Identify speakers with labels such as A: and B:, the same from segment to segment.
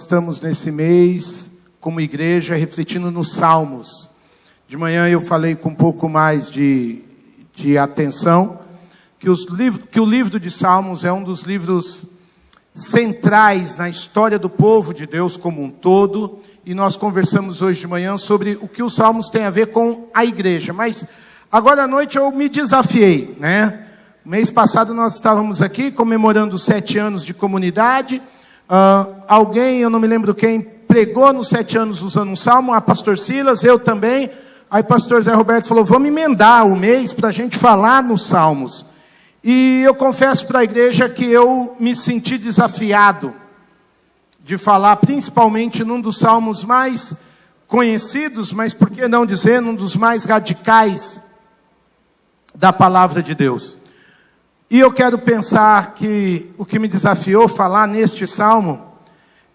A: estamos nesse mês, como igreja, refletindo nos Salmos. De manhã eu falei com um pouco mais de atenção, que o livro de Salmos é um dos livros centrais na história do povo de Deus como um todo, e nós conversamos hoje de manhã sobre o que os Salmos têm a ver com a igreja. Mas agora à noite eu me desafiei, né? Mês passado nós estávamos aqui comemorando os 7 anos de comunidade. Alguém, eu não me lembro quem, pregou nos 7 anos usando um salmo, a pastor Silas, eu também. Aí pastor Zé Roberto falou, vamos emendar o mês para a gente falar nos salmos. E eu confesso para a igreja que eu me senti desafiado de falar, principalmente num dos salmos mais conhecidos, mas por que não dizer, num dos mais radicais da palavra de Deus. E eu quero pensar que o que me desafiou falar neste salmo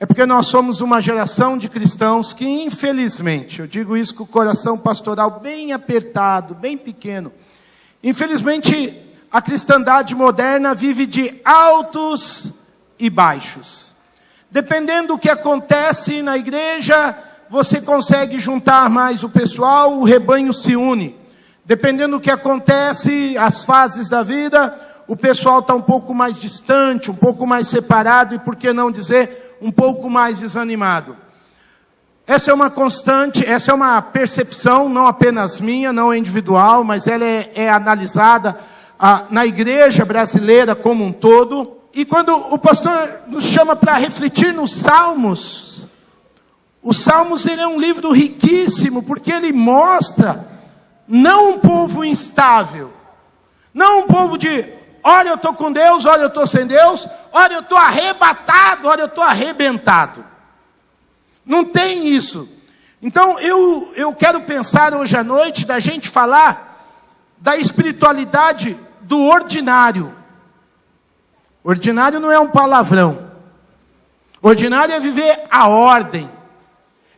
A: é porque nós somos uma geração de cristãos que, infelizmente, eu digo isso com o coração pastoral bem apertado, bem pequeno, infelizmente, a cristandade moderna vive de altos e baixos. Dependendo do que acontece na igreja, você consegue juntar mais o pessoal, o rebanho se une. Dependendo do que acontece, as fases da vida, o pessoal está um pouco mais distante, um pouco mais separado e, por que não dizer, um pouco mais desanimado. Essa é uma constante, essa é uma percepção, não apenas minha, não individual, mas ela é analisada na igreja brasileira como um todo. E quando o pastor nos chama para refletir nos Salmos, os Salmos ele é um livro riquíssimo, porque ele mostra não um povo instável, não um povo de, olha eu estou com Deus, olha eu estou sem Deus, olha eu estou arrebatado, olha eu estou arrebentado. Não tem isso. Então eu quero pensar hoje à noite da gente falar da espiritualidade do ordinário. Ordinário não é um palavrão. Ordinário é viver a ordem.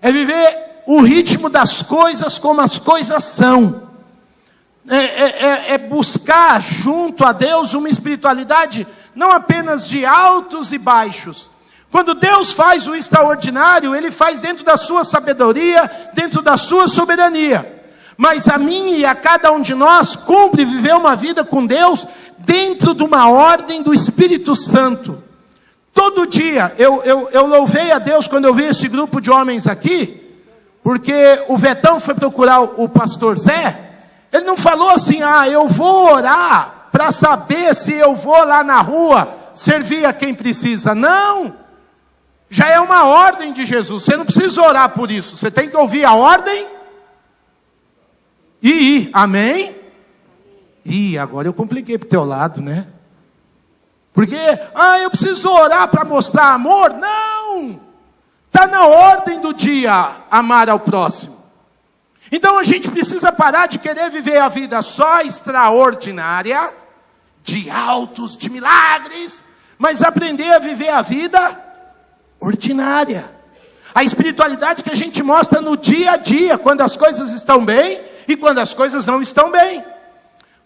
A: É viver o ritmo das coisas como as coisas são. É buscar junto a Deus uma espiritualidade não apenas de altos e baixos. Quando Deus faz o extraordinário, Ele faz dentro da sua sabedoria, dentro da sua soberania. Mas a mim e a cada um de nós cumpre viver uma vida com Deus dentro de uma ordem do Espírito Santo. Todo dia eu louvei a Deus quando eu vi esse grupo de homens aqui, porque o Vetão foi procurar o pastor Zé. Ele não falou assim, eu vou orar para saber se eu vou lá na rua servir a quem precisa. Não, já é uma ordem de Jesus, você não precisa orar por isso, você tem que ouvir a ordem e ir, amém? E agora eu compliquei para o teu lado, né? Porque, eu preciso orar para mostrar amor? Não, está na ordem do dia, amar ao próximo. Então a gente precisa parar de querer viver a vida só extraordinária, de altos, de milagres, mas aprender a viver a vida ordinária. A espiritualidade que a gente mostra no dia a dia, quando as coisas estão bem e quando as coisas não estão bem.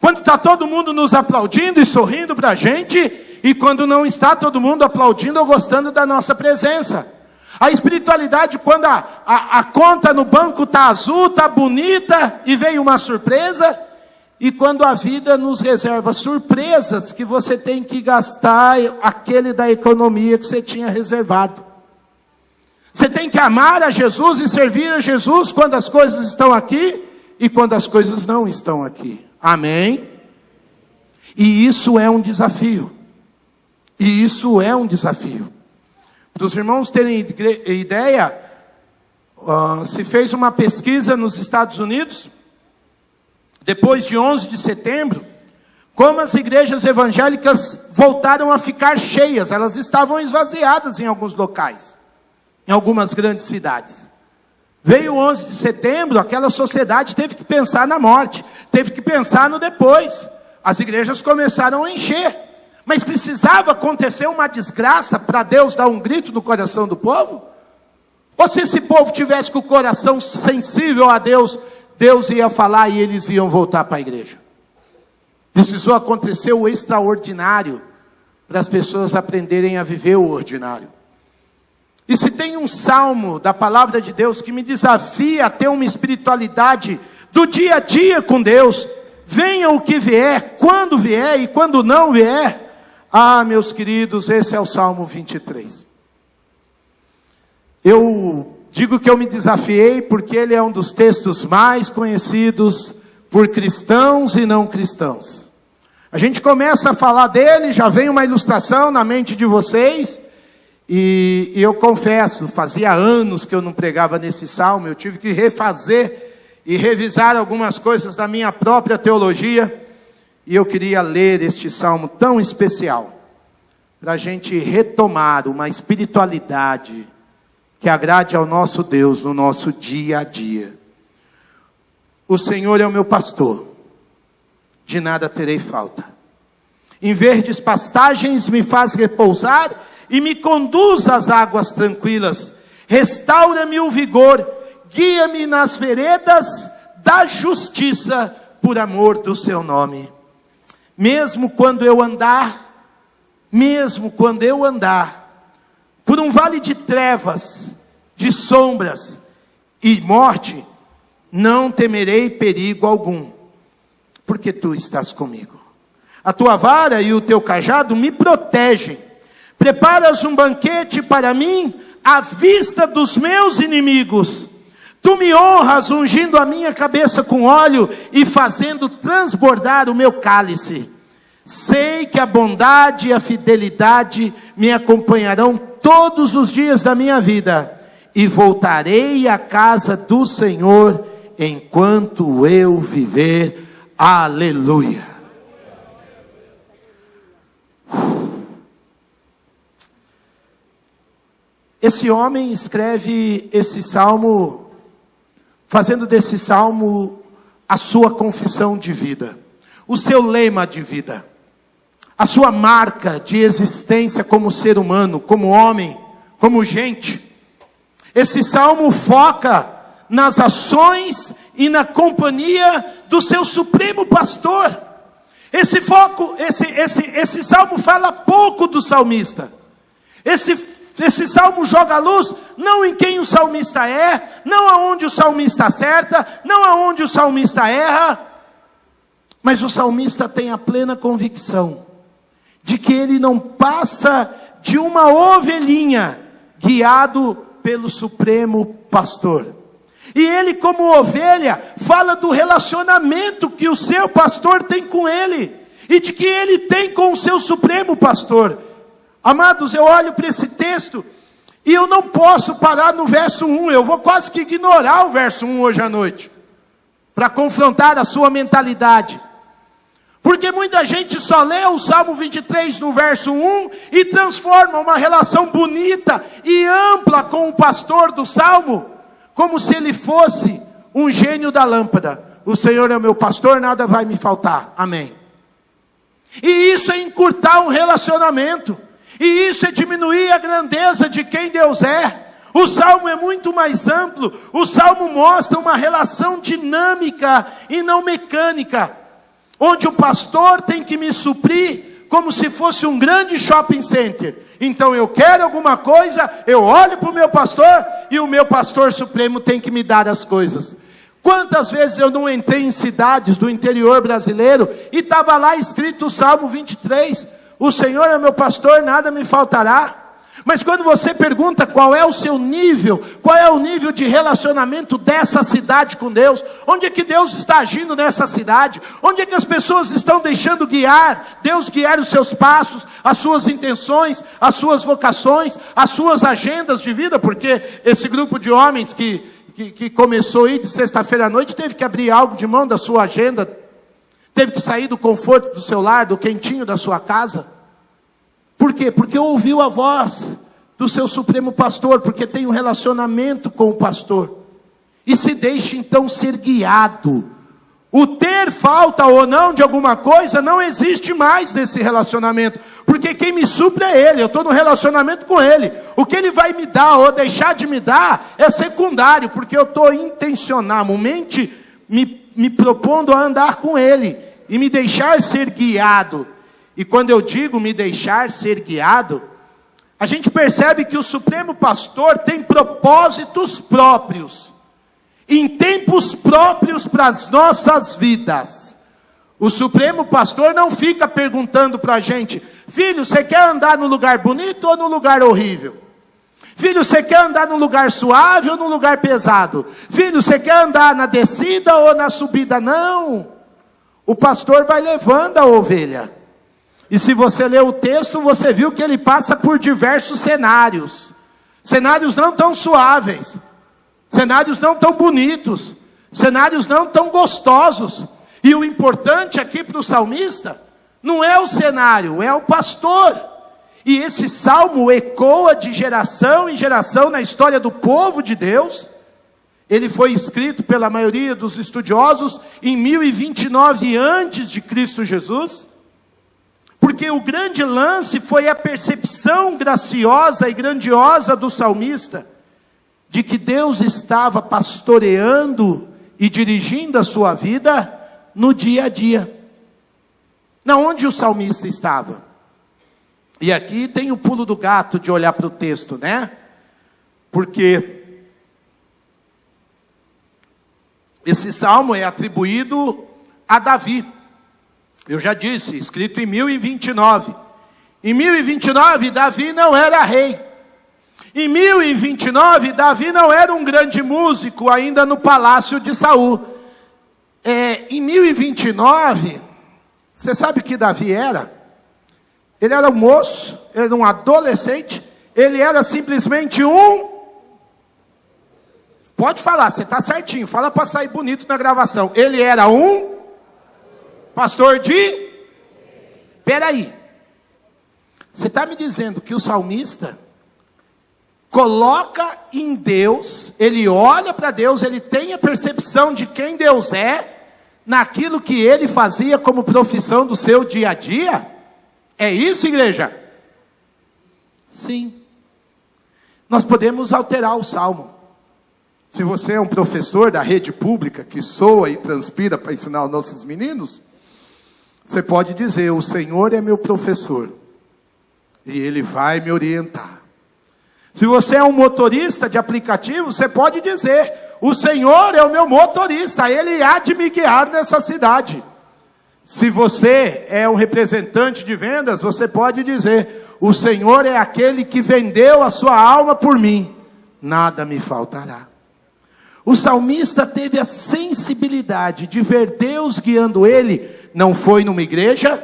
A: Quando está todo mundo nos aplaudindo e sorrindo para a gente, e quando não está todo mundo aplaudindo ou gostando da nossa presença. A espiritualidade quando a conta no banco está azul, está bonita e veio uma surpresa. E quando a vida nos reserva surpresas que você tem que gastar aquele da economia que você tinha reservado. Você tem que amar a Jesus e servir a Jesus quando as coisas estão aqui e quando as coisas não estão aqui. Amém? E isso é um desafio. E isso é um desafio. Para os irmãos terem ideia, se fez uma pesquisa nos Estados Unidos, depois de 11 de setembro, como as igrejas evangélicas voltaram a ficar cheias. Elas estavam esvaziadas em alguns locais, em algumas grandes cidades. Veio 11 de setembro, aquela sociedade teve que pensar na morte, teve que pensar no depois. As igrejas começaram a encher. Mas precisava acontecer uma desgraça para Deus dar um grito no coração do povo? Ou se esse povo tivesse com o coração sensível a Deus, Deus ia falar e eles iam voltar para a igreja? Precisou acontecer o extraordinário para as pessoas aprenderem a viver o ordinário. E se tem um salmo da palavra de Deus que me desafia a ter uma espiritualidade do dia a dia com Deus, venha o que vier, quando vier e quando não vier, meus queridos, esse é o Salmo 23. Eu digo que eu me desafiei porque ele é um dos textos mais conhecidos por cristãos e não cristãos. A gente começa a falar dele, já vem uma ilustração na mente de vocês, e eu confesso, fazia anos que eu não pregava nesse salmo, eu tive que refazer e revisar algumas coisas da minha própria teologia, e eu queria ler este salmo tão especial, para a gente retomar uma espiritualidade que agrade ao nosso Deus no nosso dia a dia. O Senhor é o meu pastor, de nada terei falta. Em verdes pastagens me faz repousar e me conduz às águas tranquilas. Restaura-me o vigor, guia-me nas veredas da justiça, por amor do seu nome. Mesmo quando eu andar por um vale de trevas, de sombras e morte, não temerei perigo algum, porque tu estás comigo. A tua vara e o teu cajado me protegem. Preparas um banquete para mim à vista dos meus inimigos. Tu me honras ungindo a minha cabeça com óleo e fazendo transbordar o meu cálice. Sei que a bondade e a fidelidade me acompanharão todos os dias da minha vida, e voltarei à casa do Senhor enquanto eu viver. Aleluia. Esse homem escreve esse salmo, fazendo desse salmo a sua confissão de vida, o seu lema de vida, a sua marca de existência como ser humano, como homem, como gente. Esse salmo foca nas ações e na companhia do seu supremo pastor. Esse salmo fala pouco do salmista. Esse salmo joga a luz não em quem o salmista é, não aonde o salmista acerta, não aonde o salmista erra, mas o salmista tem a plena convicção de que ele não passa de uma ovelhinha guiado pelo supremo pastor. E ele, como ovelha, fala do relacionamento que o seu pastor tem com ele, e de que ele tem com o seu supremo pastor. Amados, eu olho para esse texto e eu não posso parar no verso 1, eu vou quase que ignorar o verso 1 hoje à noite, para confrontar a sua mentalidade. Porque muita gente só lê o Salmo 23 no verso 1 e transforma uma relação bonita e ampla com o pastor do Salmo, como se ele fosse um gênio da lâmpada. O Senhor é o meu pastor, nada vai me faltar. Amém. E isso é encurtar um relacionamento. E isso é diminuir a grandeza de quem Deus é. O Salmo é muito mais amplo. O Salmo mostra uma relação dinâmica e não mecânica, onde o pastor tem que me suprir como se fosse um grande shopping center. Então eu quero alguma coisa, eu olho para o meu pastor, e o meu pastor supremo tem que me dar as coisas. Quantas vezes eu não entrei em cidades do interior brasileiro, e estava lá escrito o Salmo 23, o Senhor é meu pastor, nada me faltará. Mas quando você pergunta qual é o seu nível, qual é o nível de relacionamento dessa cidade com Deus, onde é que Deus está agindo nessa cidade, onde é que as pessoas estão deixando Deus guiar os seus passos, as suas intenções, as suas vocações, as suas agendas de vida, porque esse grupo de homens que começou aí de sexta-feira à noite, teve que abrir algo de mão da sua agenda, teve que sair do conforto do seu lar, do quentinho da sua casa. Por quê? Porque ouviu a voz do seu supremo pastor, porque tem um relacionamento com o pastor, e se deixa então ser guiado. O ter falta ou não de alguma coisa não existe mais nesse relacionamento, porque quem me supre é Ele, eu estou no relacionamento com Ele. O que Ele vai me dar ou deixar de me dar é secundário, porque eu estou intencionalmente me propondo a andar com Ele, e me deixar ser guiado. E quando eu digo me deixar ser guiado, a gente percebe que o Supremo Pastor tem propósitos próprios, em tempos próprios para as nossas vidas. O Supremo Pastor não fica perguntando para a gente: filho, você quer andar no lugar bonito ou no lugar horrível? Filho, você quer andar no lugar suave ou no lugar pesado? Filho, você quer andar na descida ou na subida? Não. O pastor vai levando a ovelha. E se você ler o texto, você viu que ele passa por diversos cenários. Cenários não tão suaves. Cenários não tão bonitos. Cenários não tão gostosos. E o importante aqui para o salmista não é o cenário, é o pastor. E esse salmo ecoa de geração em geração na história do povo de Deus. Ele foi escrito pela maioria dos estudiosos em 1029 antes de Cristo Jesus. Porque o grande lance foi a percepção graciosa e grandiosa do salmista de que Deus estava pastoreando e dirigindo a sua vida no dia a dia. Na onde o salmista estava? E aqui tem o pulo do gato de olhar para o texto, né? Porque esse salmo é atribuído a Davi. Eu já disse, escrito em 1029. Em 1029, Davi não era rei. Em 1029, Davi não era um grande músico ainda no palácio de Saul. Em 1029, você sabe o que Davi era? Ele era um moço, ele era um adolescente, ele era simplesmente um... Pode falar, você está certinho, fala para sair bonito na gravação. Ele era um pastor de... Peraí, você está me dizendo que o salmista coloca em Deus, ele olha para Deus, ele tem a percepção de quem Deus é, naquilo que ele fazia como profissão do seu dia a dia? É isso, igreja? Sim. Nós podemos alterar o salmo. Se você é um professor da rede pública, que soa e transpira para ensinar os nossos meninos, você pode dizer: o Senhor é meu professor, e Ele vai me orientar. Se você é um motorista de aplicativo, você pode dizer: o Senhor é o meu motorista, Ele há de me guiar nessa cidade. Se você é um representante de vendas, você pode dizer: o Senhor é aquele que vendeu a sua alma por mim, nada me faltará. O salmista teve a sensibilidade de ver Deus guiando ele. Não foi numa igreja,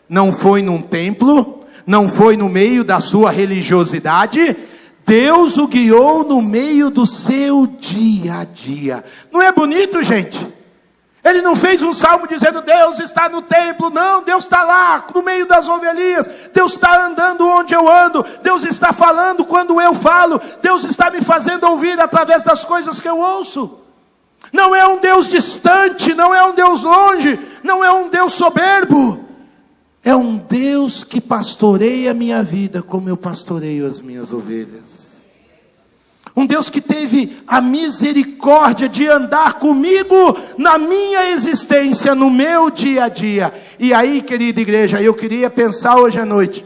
A: não foi num templo, não foi no meio da sua religiosidade. Deus o guiou no meio do seu dia a dia. Não é bonito, gente? Ele não fez um salmo dizendo: Deus está no templo. Não, Deus está lá, no meio das ovelhinhas. Deus está andando onde eu ando. Deus está falando quando eu falo. Deus está me fazendo ouvir através das coisas que eu ouço. Não é um Deus distante, não é um Deus longe, não é um Deus soberbo. É um Deus que pastoreia a minha vida como eu pastoreio as minhas ovelhas. Um Deus que teve a misericórdia de andar comigo na minha existência, no meu dia a dia. E aí, querida igreja, eu queria pensar hoje à noite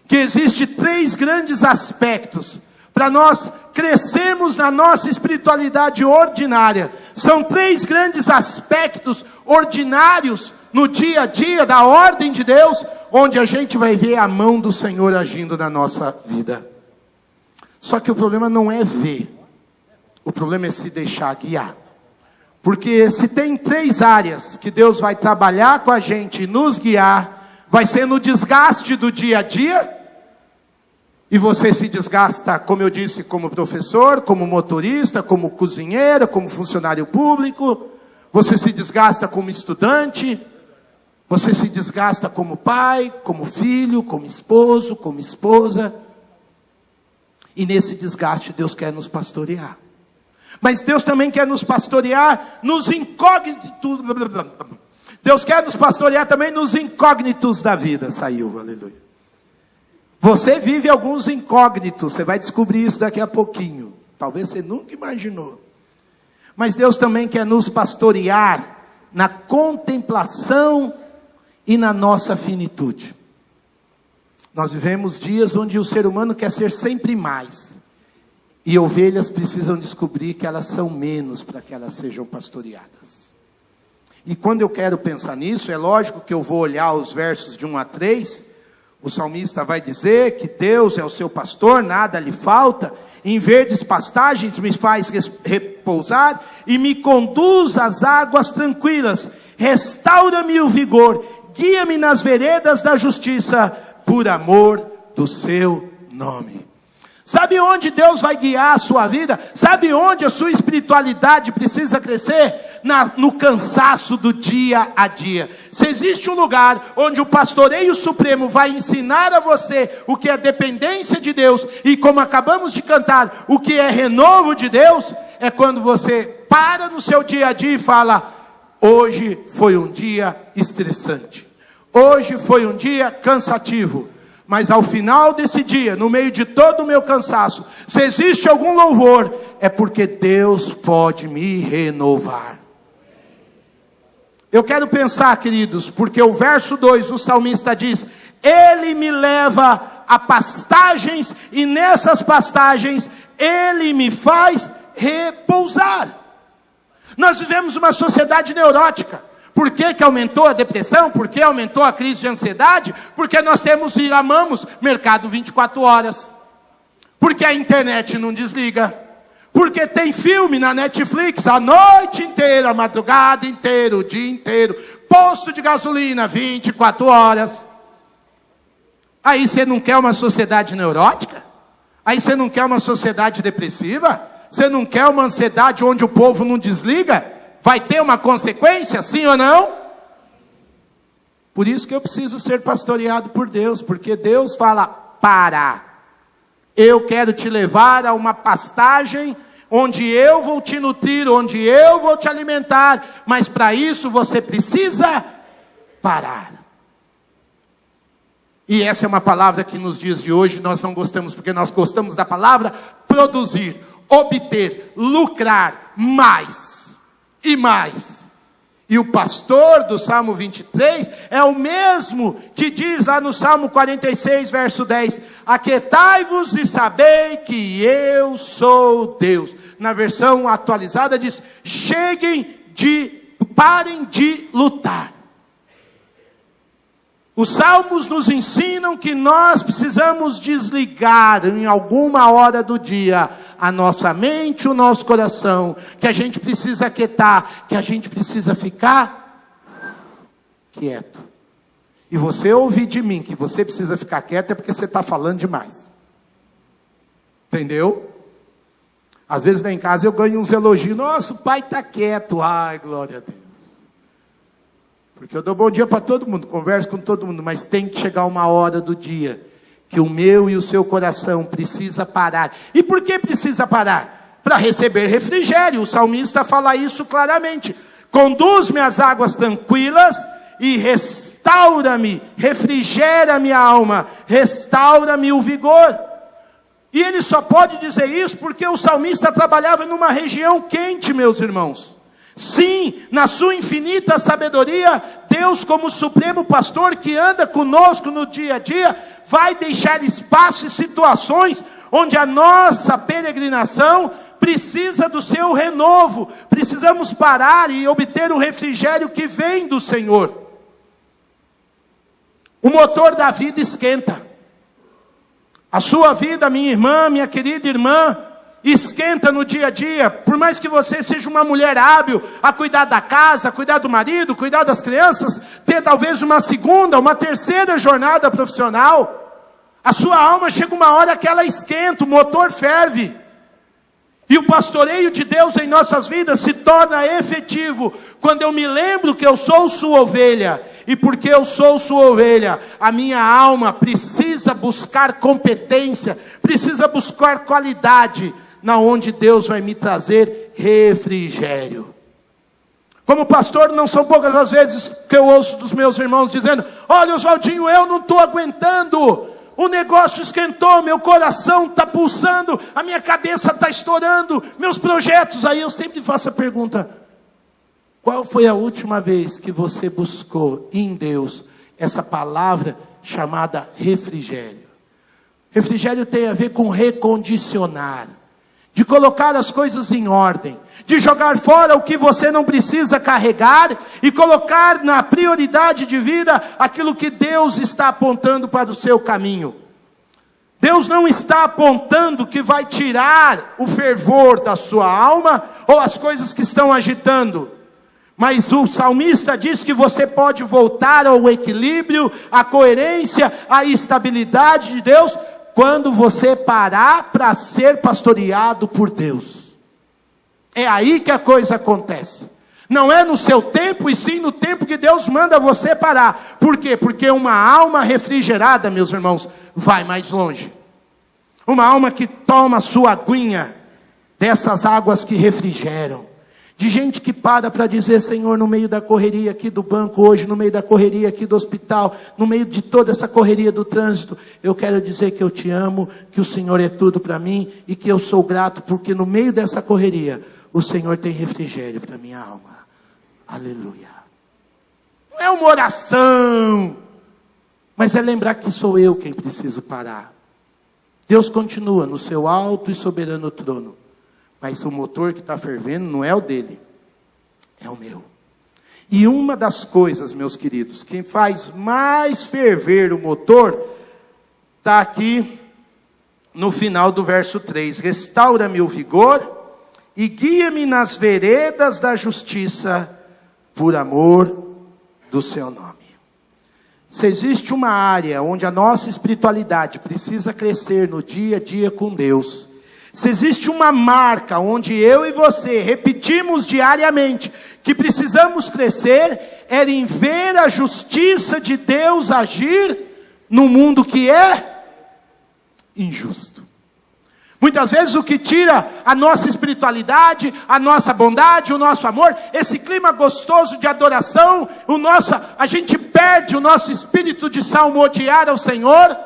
A: que existe 3 grandes aspectos para nós crescermos na nossa espiritualidade ordinária. São 3 grandes aspectos ordinários no dia a dia da ordem de Deus, onde a gente vai ver a mão do Senhor agindo na nossa vida. Só que o problema não é ver, o problema é se deixar guiar. Porque se tem 3 áreas que Deus vai trabalhar com a gente e nos guiar, vai ser no desgaste do dia a dia. E você se desgasta, como eu disse, como professor, como motorista, como cozinheiro, como funcionário público. Você se desgasta como estudante. Você se desgasta como pai, como filho, como esposo, como esposa. E nesse desgaste Deus quer nos pastorear. Mas Deus também quer nos pastorear nos incógnitos. Deus quer nos pastorear também nos incógnitos da vida. Saiu, aleluia. Você vive alguns incógnitos. Você vai descobrir isso daqui a pouquinho. Talvez você nunca imaginou. Mas Deus também quer nos pastorear na contemplação e na nossa finitude. Nós vivemos dias onde o ser humano quer ser sempre mais. E ovelhas precisam descobrir que elas são menos para que elas sejam pastoreadas. E quando eu quero pensar nisso, é lógico que eu vou olhar os versos de 1 a 3. O salmista vai dizer que Deus é o seu pastor, nada lhe falta. Em verdes pastagens me faz repousar e me conduz às águas tranquilas. Restaura-me o vigor, guia-me nas veredas da justiça, por amor do seu nome. Sabe onde Deus vai guiar a sua vida? Sabe onde a sua espiritualidade precisa crescer? No cansaço do dia a dia. Se existe um lugar onde o pastoreio supremo vai ensinar a você o que é dependência de Deus, e como acabamos de cantar, o que é renovo de Deus, é quando você para no seu dia a dia e fala: hoje foi um dia estressante, hoje foi um dia cansativo, mas ao final desse dia, no meio de todo o meu cansaço, se existe algum louvor, é porque Deus pode me renovar. Eu quero pensar, queridos, porque o verso 2, o salmista diz: Ele me leva a pastagens, e nessas pastagens, Ele me faz repousar. Nós vivemos uma sociedade neurótica. Por que que aumentou a depressão? Por que aumentou a crise de ansiedade? Porque nós temos e amamos mercado 24 horas. Porque a internet não desliga. Porque tem filme na Netflix a noite inteira, a madrugada inteira, o dia inteiro. Posto de gasolina 24 horas. Aí você não quer uma sociedade neurótica? Aí você não quer uma sociedade depressiva? Você não quer uma ansiedade onde o povo não desliga? Vai ter uma consequência, sim ou não? Por isso que eu preciso ser pastoreado por Deus, porque Deus fala: para, eu quero te levar a uma pastagem, onde eu vou te nutrir, onde eu vou te alimentar, mas para isso você precisa parar. E essa é uma palavra que nos dias de hoje nós não gostamos, porque nós gostamos da palavra produzir, obter, lucrar mais e mais. E o pastor do Salmo 23 é o mesmo que diz lá no Salmo 46, verso 10: aquietai-vos e sabei que eu sou Deus. Na versão atualizada diz: parem de lutar. Os salmos nos ensinam que nós precisamos desligar em alguma hora do dia a nossa mente, o nosso coração, que a gente precisa aquietar, que a gente precisa ficar quieto. E você ouvir de mim que você precisa ficar quieto é porque você está falando demais. Entendeu? Às vezes lá em casa eu ganho uns elogios: nossa, o pai está quieto. Ai, glória a Deus. Porque eu dou bom dia para todo mundo, converso com todo mundo, mas tem que chegar uma hora do dia que o meu e o seu coração precisa parar. E por que precisa parar? Para receber refrigério. O salmista fala isso claramente: conduz-me às águas tranquilas e restaura-me, refrigera minha alma, restaura-me o vigor. E ele só pode dizer isso porque o salmista trabalhava numa região quente, meus irmãos. Sim, na sua infinita sabedoria, Deus, como supremo pastor que anda conosco no dia a dia, vai deixar espaço e situações onde a nossa peregrinação precisa do seu renovo. Precisamos parar e obter o refrigério que vem do Senhor. O motor da vida esquenta. A sua vida, minha irmã, minha querida irmã, esquenta no dia a dia. Por mais que você seja uma mulher hábil a cuidar da casa, cuidar do marido, cuidar das crianças, ter talvez uma segunda, uma terceira jornada profissional, a sua alma chega uma hora que ela esquenta, o motor ferve. E o pastoreio de Deus em nossas vidas se torna efetivo quando eu me lembro que eu sou sua ovelha. E porque eu sou sua ovelha, a minha alma precisa buscar competência, precisa buscar qualidade, na onde Deus vai me trazer refrigério. Como pastor, não são poucas as vezes que eu ouço dos meus irmãos dizendo: olha, Oswaldinho, eu não estou aguentando, o negócio esquentou, meu coração está pulsando, a minha cabeça está estourando, meus projetos. Aí eu sempre faço a pergunta: qual foi a última vez que você buscou em Deus essa palavra chamada refrigério. Refrigério tem a ver com recondicionar, de colocar as coisas em ordem, de jogar fora o que você não precisa carregar e colocar na prioridade de vida aquilo que Deus está apontando para o seu caminho. Deus não está apontando que vai tirar o fervor da sua alma ou as coisas que estão agitando. Mas o salmista diz que você pode voltar ao equilíbrio, à coerência, à estabilidade de Deus, quando você parar para ser pastoreado por Deus. É aí que a coisa acontece. Não é no seu tempo, e sim no tempo que Deus manda você parar. Por quê? Porque uma alma refrigerada, meus irmãos, vai mais longe. Uma alma que toma sua aguinha dessas águas que refrigeram. De gente que para dizer: Senhor, no meio da correria aqui do banco hoje, no meio da correria aqui do hospital, no meio de toda essa correria do trânsito, eu quero dizer que eu te amo, que o Senhor é tudo para mim e que eu sou grato, porque no meio dessa correria, o Senhor tem refrigério para minha alma. Aleluia. Não é uma oração, mas é lembrar que sou eu quem preciso parar. Deus continua no seu alto e soberano trono. Mas o motor que está fervendo não é o dele, é o meu. E uma das coisas, meus queridos, que faz mais ferver o motor, está aqui no final do verso 3. Restaura-me o vigor e guia-me nas veredas da justiça, por amor do seu nome. Se existe uma área onde a nossa espiritualidade precisa crescer no dia a dia com Deus, se existe uma marca onde eu e você repetimos diariamente que precisamos crescer, é em ver a justiça de Deus agir no mundo que é injusto. Muitas vezes o que tira a nossa espiritualidade, a nossa bondade, o nosso amor, esse clima gostoso de adoração, a gente perde o nosso espírito de salmodiar ao Senhor,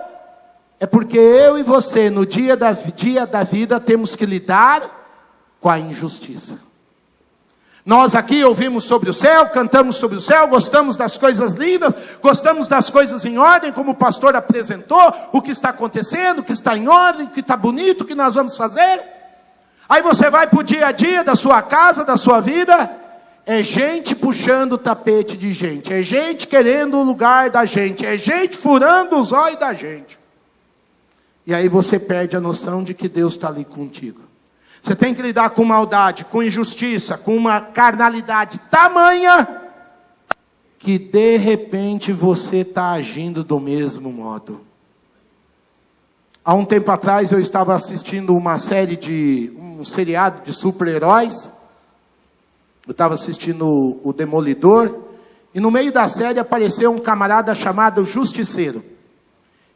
A: é porque eu e você, no dia da vida, temos que lidar com a injustiça. Nós aqui ouvimos sobre o céu, cantamos sobre o céu, gostamos das coisas lindas, gostamos das coisas em ordem, como o pastor apresentou, o que está acontecendo, o que está em ordem, o que está bonito, o que nós vamos fazer. Aí você vai para o dia a dia da sua casa, da sua vida, é gente puxando o tapete de gente, é gente querendo o lugar da gente, é gente furando os olhos da gente. E aí você perde a noção de que Deus está ali contigo. Você tem que lidar com maldade, com injustiça, com uma carnalidade tamanha, que de repente você está agindo do mesmo modo. Há um tempo atrás eu estava assistindo um seriado de super-heróis. Eu estava assistindo o Demolidor, e no meio da série apareceu um camarada chamado Justiceiro.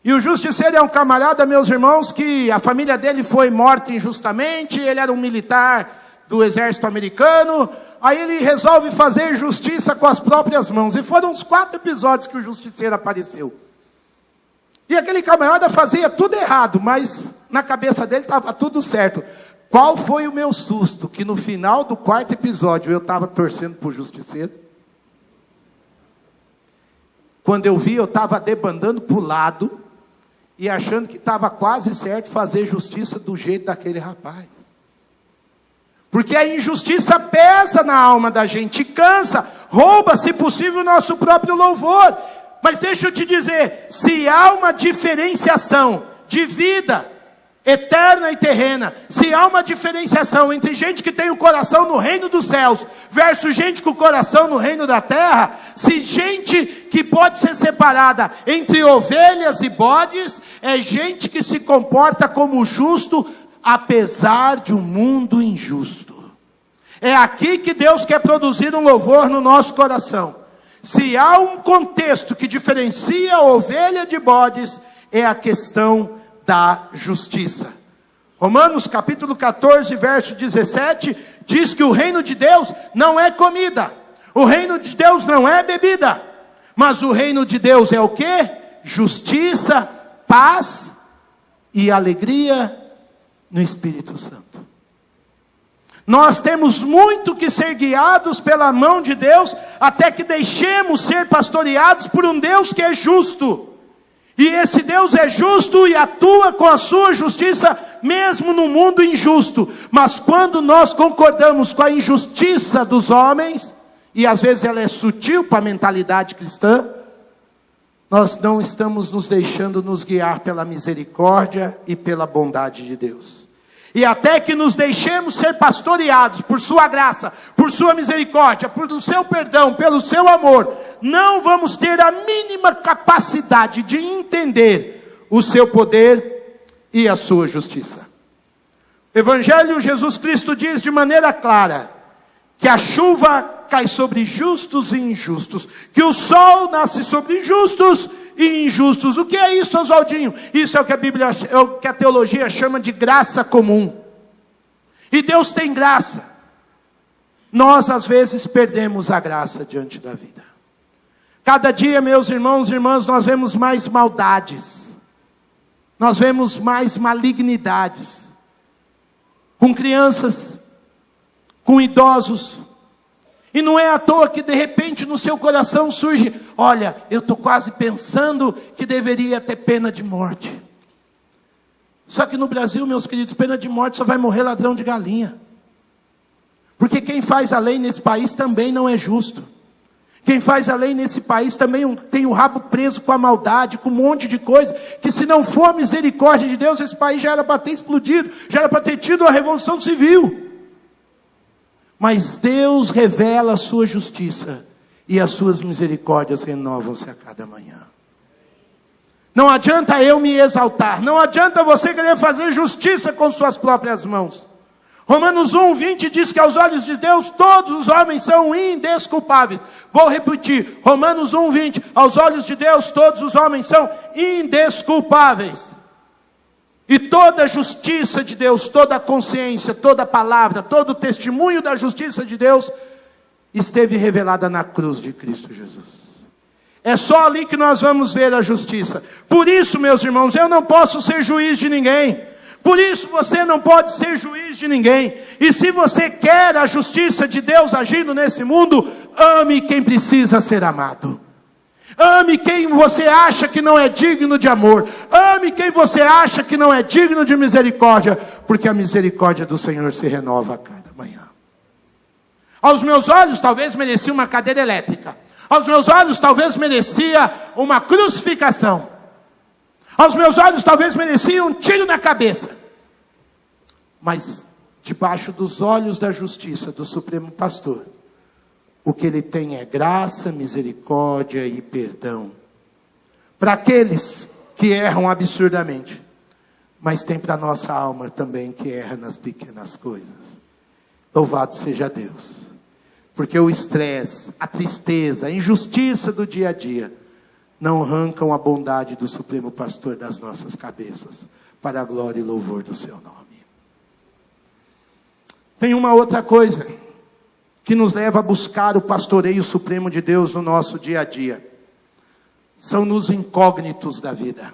A: E o Justiceiro é um camarada, meus irmãos, que a família dele foi morta injustamente, ele era um militar do exército americano, aí ele resolve fazer justiça com as próprias mãos, e foram uns 4 episódios que o Justiceiro apareceu. E aquele camarada fazia tudo errado, mas na cabeça dele estava tudo certo. Qual foi o meu susto? Que no final do 4º episódio eu estava torcendo para o Justiceiro. Quando eu vi, eu estava debandando para o lado, e achando que estava quase certo fazer justiça do jeito daquele rapaz. Porque a injustiça pesa na alma da gente, cansa, rouba, se possível, o nosso próprio louvor. Mas deixa eu te dizer, se há uma diferenciação de vida eterna e terrena, se há uma diferenciação entre gente que tem o coração no reino dos céus, versus gente com o coração no reino da terra, se gente que pode ser separada entre ovelhas e bodes, é gente que se comporta como justo, apesar de um mundo injusto. É aqui que Deus quer produzir um louvor no nosso coração. Se há um contexto que diferencia a ovelha de bodes, é a questão da justiça. Romanos capítulo 14, verso 17, diz que o reino de Deus não é comida, o reino de Deus não é bebida, mas o reino de Deus é o quê? Justiça, paz e alegria no Espírito Santo. Nós temos muito que ser guiados pela mão de Deus, até que deixemos ser pastoreados por um Deus que é justo. E esse Deus é justo e atua com a sua justiça, mesmo no mundo injusto. Mas quando nós concordamos com a injustiça dos homens, e às vezes ela é sutil para a mentalidade cristã, nós não estamos nos deixando nos guiar pela misericórdia e pela bondade de Deus. E até que nos deixemos ser pastoreados por sua graça, por sua misericórdia, por seu perdão, pelo seu amor, não vamos ter a mínima capacidade de entender o seu poder e a sua justiça. O Evangelho, Jesus Cristo diz de maneira clara, que a chuva cai sobre justos e injustos, que o sol nasce sobre justos e injustos. O que é isso, Oswaldinho? Isso é o que a Bíblia, é o que a teologia chama de graça comum. E Deus tem graça. Nós às vezes perdemos a graça diante da vida. Cada dia, meus irmãos e irmãs, nós vemos mais maldades. Nós vemos mais malignidades. Com crianças, com idosos. E não é à toa que de repente no seu coração surge, olha, eu estou quase pensando que deveria ter pena de morte. Só que no Brasil, meus queridos, pena de morte só vai morrer ladrão de galinha. Porque quem faz a lei nesse país também não é justo. Quem faz a lei nesse país também tem o rabo preso com a maldade, com um monte de coisa, que se não for a misericórdia de Deus, esse país já era para ter explodido, já era para ter tido uma revolução civil. Mas Deus revela a sua justiça, e as suas misericórdias renovam-se a cada manhã. Não adianta eu me exaltar, não adianta você querer fazer justiça com suas próprias mãos. Romanos 1:20 diz que aos olhos de Deus todos os homens são indesculpáveis. Vou repetir, Romanos 1:20, aos olhos de Deus todos os homens são indesculpáveis. E toda a justiça de Deus, toda a consciência, toda a palavra, todo o testemunho da justiça de Deus esteve revelada na cruz de Cristo Jesus. É só ali que nós vamos ver a justiça. Por isso, meus irmãos, eu não posso ser juiz de ninguém. Por isso você não pode ser juiz de ninguém. E se você quer a justiça de Deus agindo nesse mundo, ame quem precisa ser amado. Ame quem você acha que não é digno de amor. Ame quem você acha que não é digno de misericórdia. Porque a misericórdia do Senhor se renova a cada manhã. Aos meus olhos talvez merecia uma cadeira elétrica. Aos meus olhos talvez merecia uma crucificação. Aos meus olhos talvez merecia um tiro na cabeça. Mas debaixo dos olhos da justiça do Supremo Pastor, o que ele tem é graça, misericórdia e perdão. Para aqueles que erram absurdamente. Mas tem para a nossa alma também que erra nas pequenas coisas. Louvado seja Deus. Porque o estresse, a tristeza, a injustiça do dia a dia não arrancam a bondade do Supremo Pastor das nossas cabeças, para a glória e louvor do seu nome. Tem uma outra coisa que nos leva a buscar o pastoreio supremo de Deus no nosso dia a dia. São nos incógnitos da vida.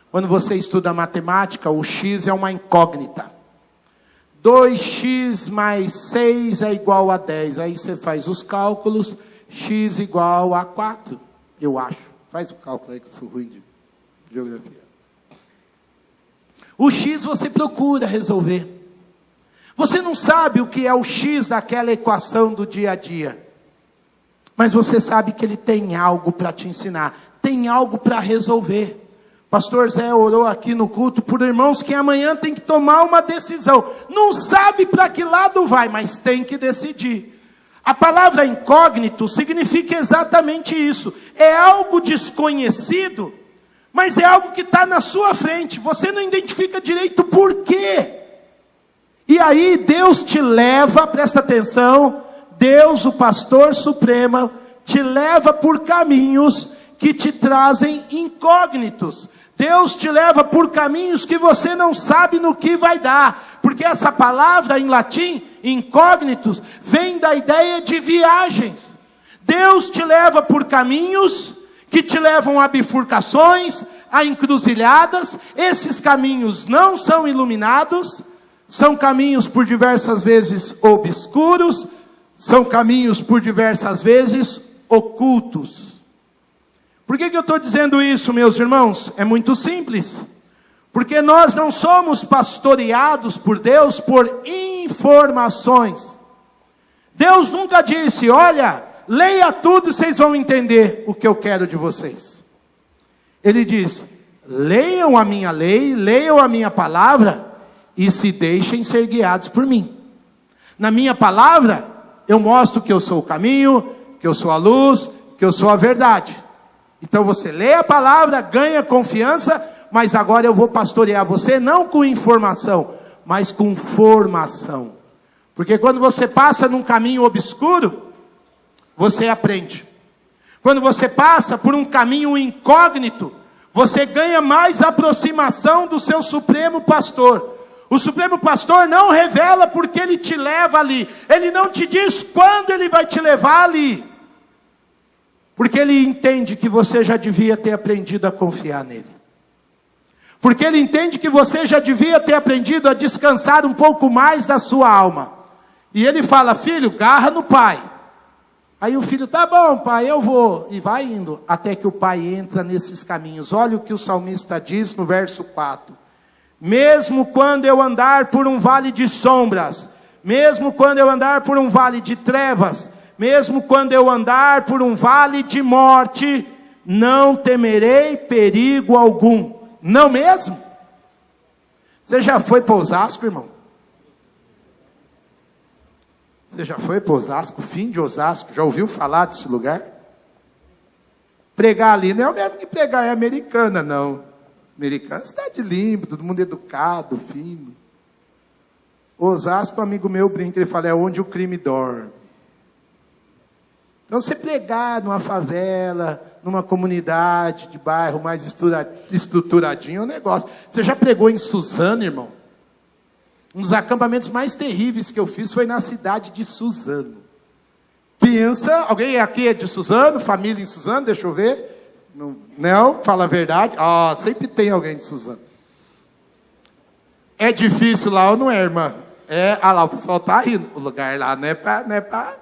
A: Quando você estuda matemática, o x é uma incógnita. 2x mais 6 é igual a 10. Aí você faz os cálculos, x igual a 4, eu acho. Faz o cálculo aí que eu sou ruim de geografia. O x você procura resolver. Você não sabe o que é o x daquela equação do dia a dia. Mas você sabe que ele tem algo para te ensinar. Tem algo para resolver. Pastor Zé orou aqui no culto por irmãos que amanhã tem que tomar uma decisão. Não sabe para que lado vai, mas tem que decidir. A palavra incógnito significa exatamente isso. É algo desconhecido, mas é algo que está na sua frente. Você não identifica direito por quê. E aí Deus te leva, presta atenção, Deus, o pastor supremo, te leva por caminhos que te trazem incógnitos. Deus te leva por caminhos que você não sabe no que vai dar. Porque essa palavra em latim, incógnitos, vem da ideia de viagens. Deus te leva por caminhos que te levam a bifurcações, a encruzilhadas. Esses caminhos não são iluminados. São caminhos por diversas vezes obscuros, são caminhos por diversas vezes ocultos. Por que eu estou dizendo isso, meus irmãos? É muito simples. Porque nós não somos pastoreados por Deus por informações. Deus nunca disse, olha, leia tudo e vocês vão entender o que eu quero de vocês. Ele diz, leiam a minha lei, leiam a minha palavra e se deixem ser guiados por mim. Na minha palavra, eu mostro que eu sou o caminho, que eu sou a luz, que eu sou a verdade. Então você lê a palavra, ganha confiança, mas agora eu vou pastorear você não com informação, mas com formação. Porque quando você passa num caminho obscuro, você aprende. Quando você passa por um caminho incógnito, você ganha mais aproximação do seu supremo pastor. O supremo pastor não revela porque ele te leva ali. Ele não te diz quando ele vai te levar ali. Porque ele entende que você já devia ter aprendido a confiar nele. Porque ele entende que você já devia ter aprendido a descansar um pouco mais da sua alma. E ele fala, filho, garra no pai. Aí o filho, tá bom pai, eu vou. E vai indo, até que o pai entra nesses caminhos. Olha o que o salmista diz no verso 4. Mesmo quando eu andar por um vale de sombras, mesmo quando eu andar por um vale de trevas, mesmo quando eu andar por um vale de morte, não temerei perigo algum. Não mesmo? Você já foi para Osasco, irmão? Você já foi para Osasco, fim de Osasco? Já ouviu falar desse lugar? Pregar ali não é o mesmo que pregar em Americana, não. Americana é cidade limpa, todo mundo educado, fino. Osasco, um amigo meu brinca, ele fala, é onde o crime dorme. Então você pregar numa favela, numa comunidade de bairro mais estruturadinho, é um negócio. Você já pregou em Suzano, irmão? Um dos acampamentos mais terríveis que eu fiz foi na cidade de Suzano. Pensa, alguém aqui é de Suzano? Família em Suzano? Deixa eu ver. Não, fala a verdade. Sempre tem alguém de Suzano. É difícil lá ou não é, irmã? Lá o pessoal está rindo. O lugar lá não é para...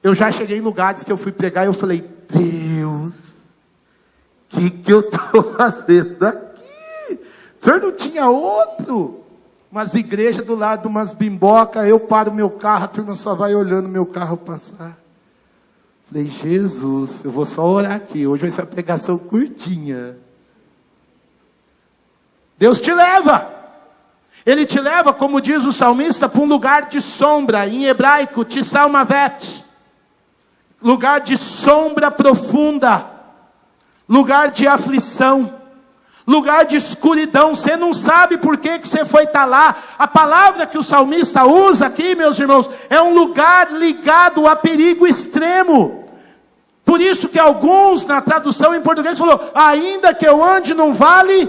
A: Eu já cheguei em lugares que eu fui pregar e eu falei, Deus, o que eu estou fazendo aqui? O senhor não tinha outro? Umas igrejas do lado, umas bimbocas, eu paro meu carro, a turma só vai olhando meu carro passar. Falei, Jesus, eu vou só orar aqui, hoje vai ser uma pregação curtinha. Deus te leva. Ele te leva, como diz o salmista, para um lugar de sombra, em hebraico, Tsalmavet. Lugar de sombra profunda, lugar de aflição, lugar de escuridão. Você não sabe por que você foi estar lá. A palavra que o salmista usa aqui, meus irmãos, é um lugar ligado a perigo extremo. Por isso que alguns, na tradução em português, falou, ainda que eu ande num vale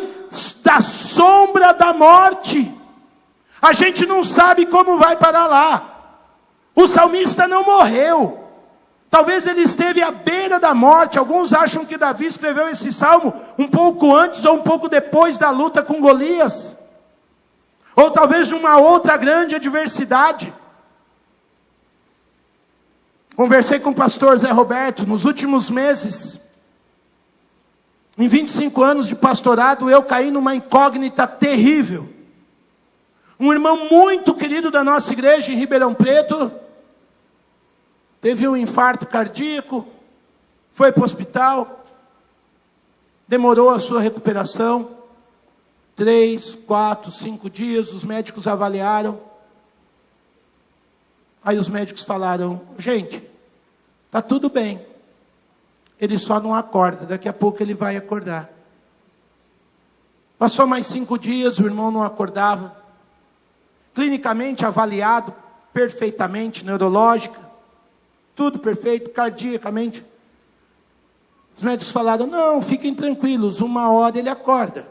A: da sombra da morte. A gente não sabe como vai parar lá. O salmista não morreu. Talvez ele esteve à beira da morte. Alguns acham que Davi escreveu esse salmo um pouco antes ou um pouco depois da luta com Golias. Ou talvez uma outra grande adversidade. Conversei com o pastor Zé Roberto. Nos últimos meses, em 25 anos de pastorado, eu caí numa incógnita terrível. Um irmão muito querido da nossa igreja em Ribeirão Preto teve um infarto cardíaco, foi para o hospital, demorou a sua recuperação, 3, 4, 5 dias, os médicos avaliaram. Aí os médicos falaram, gente, está tudo bem, ele só não acorda, daqui a pouco ele vai acordar. Passou mais 5 dias, o irmão não acordava, clinicamente avaliado perfeitamente, neurológica, tudo perfeito, cardiacamente. Os médicos falaram, não, fiquem tranquilos, 1 hora ele acorda.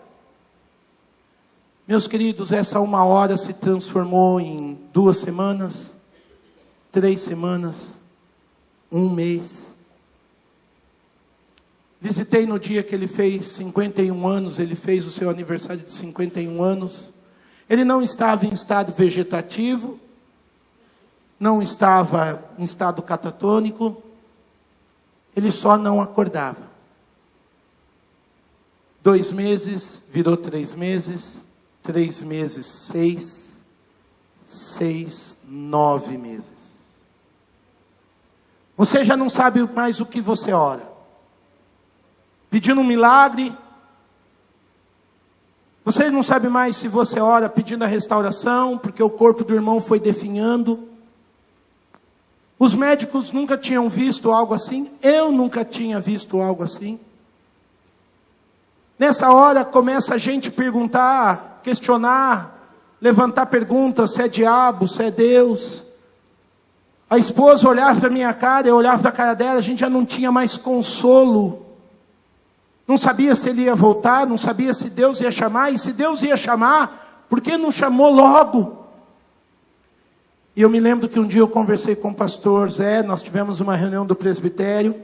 A: Meus queridos, essa 1 hora se transformou em 2 semanas, 3 semanas, 1 mês. Visitei no dia que ele fez 51 anos, ele fez o seu aniversário de 51 anos. Ele não estava em estado vegetativo, não estava em estado catatônico, Ele só não acordava. 2 meses, virou 3 meses, 3 meses, 6, 6, 9 meses. Você já não sabe mais o que você ora. Pedindo um milagre. Você não sabe mais se você ora pedindo a restauração, porque o corpo do irmão foi definhando. Os médicos nunca tinham visto algo assim. Eu nunca tinha visto algo assim. Nessa hora começa a gente perguntar, questionar, levantar perguntas, se é diabo, se é Deus. A esposa olhava para a minha cara, eu olhava para a cara dela, a gente já não tinha mais consolo. Não sabia se ele ia voltar, não sabia se Deus ia chamar, e se Deus ia chamar, por que não chamou logo? E eu me lembro que um dia eu conversei com o pastor Zé, nós tivemos uma reunião do presbitério,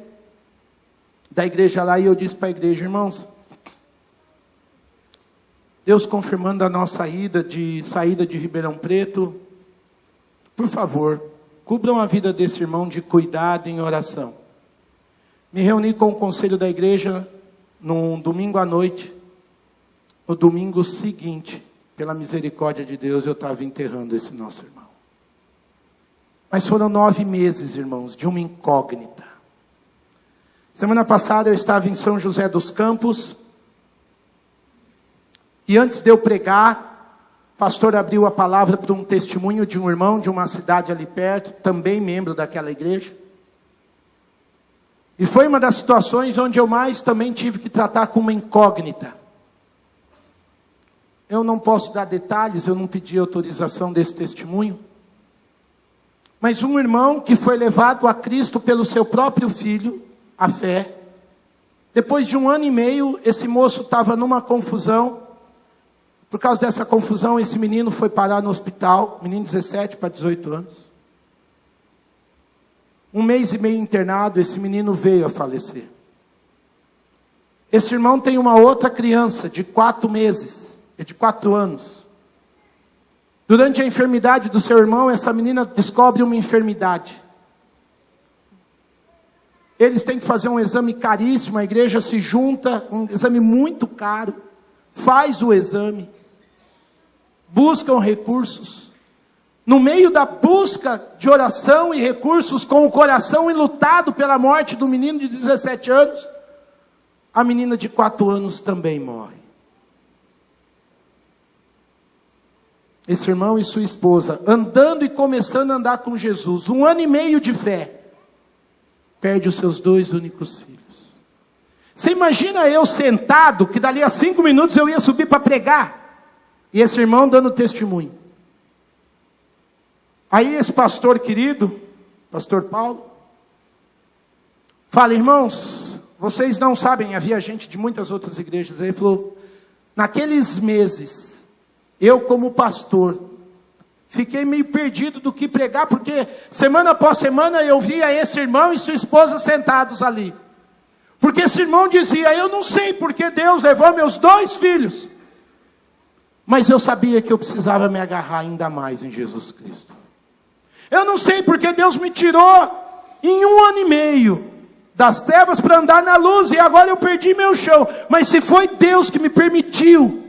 A: da igreja lá, e eu disse para a igreja, irmãos, Deus confirmando a nossa saída de Ribeirão Preto, por favor, cubram a vida desse irmão de cuidado em oração. Me reuni com o conselho da igreja, num domingo à noite. No domingo seguinte, pela misericórdia de Deus, eu estava enterrando esse nosso irmão. Mas foram 9 meses, irmãos, de uma incógnita. Semana passada eu estava em São José dos Campos. E antes de eu pregar, o pastor abriu a palavra para um testemunho de um irmão de uma cidade ali perto, também membro daquela igreja. E foi uma das situações onde eu mais também tive que tratar com uma incógnita. Eu não posso dar detalhes, eu não pedi autorização desse testemunho. Mas um irmão que foi levado a Cristo pelo seu próprio filho, a fé. Depois de 1 ano e meio, esse moço estava numa confusão. Por causa dessa confusão, esse menino foi parar no hospital, menino de 17 para 18 anos. 1 mês e meio internado, esse menino veio a falecer. Esse irmão tem uma outra criança de 4 meses, de 4 anos. Durante a enfermidade do seu irmão, essa menina descobre uma enfermidade. Eles têm que fazer um exame caríssimo, a igreja se junta, um exame muito caro, faz o exame, buscam recursos. No meio da busca de oração e recursos, com o coração enlutado pela morte do menino de 17 anos, a menina de 4 anos também morre. Esse irmão e sua esposa, andando e começando a andar com Jesus, 1 ano e meio de fé, perde os seus 2 únicos filhos. Você imagina eu sentado, que dali a 5 minutos eu ia subir para pregar, e esse irmão dando testemunho. Aí esse pastor querido, pastor Paulo, fala, irmãos, vocês não sabem, havia gente de muitas outras igrejas, ele falou, naqueles meses, eu como pastor, fiquei meio perdido do que pregar, porque semana após semana eu via esse irmão e sua esposa sentados ali. Porque esse irmão dizia, eu não sei porque Deus levou meus 2 filhos, mas eu sabia que eu precisava me agarrar ainda mais em Jesus Cristo. Eu não sei porque Deus me tirou em 1 ano e meio das trevas para andar na luz, e agora eu perdi meu chão. Mas se foi Deus que me permitiu,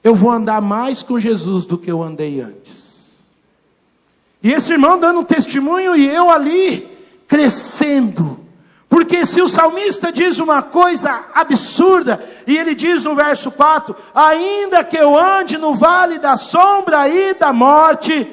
A: eu vou andar mais com Jesus do que eu andei antes. E esse irmão dando um testemunho e eu ali crescendo. Porque se o salmista diz uma coisa absurda, e ele diz no verso 4, ainda que eu ande no vale da sombra e da morte,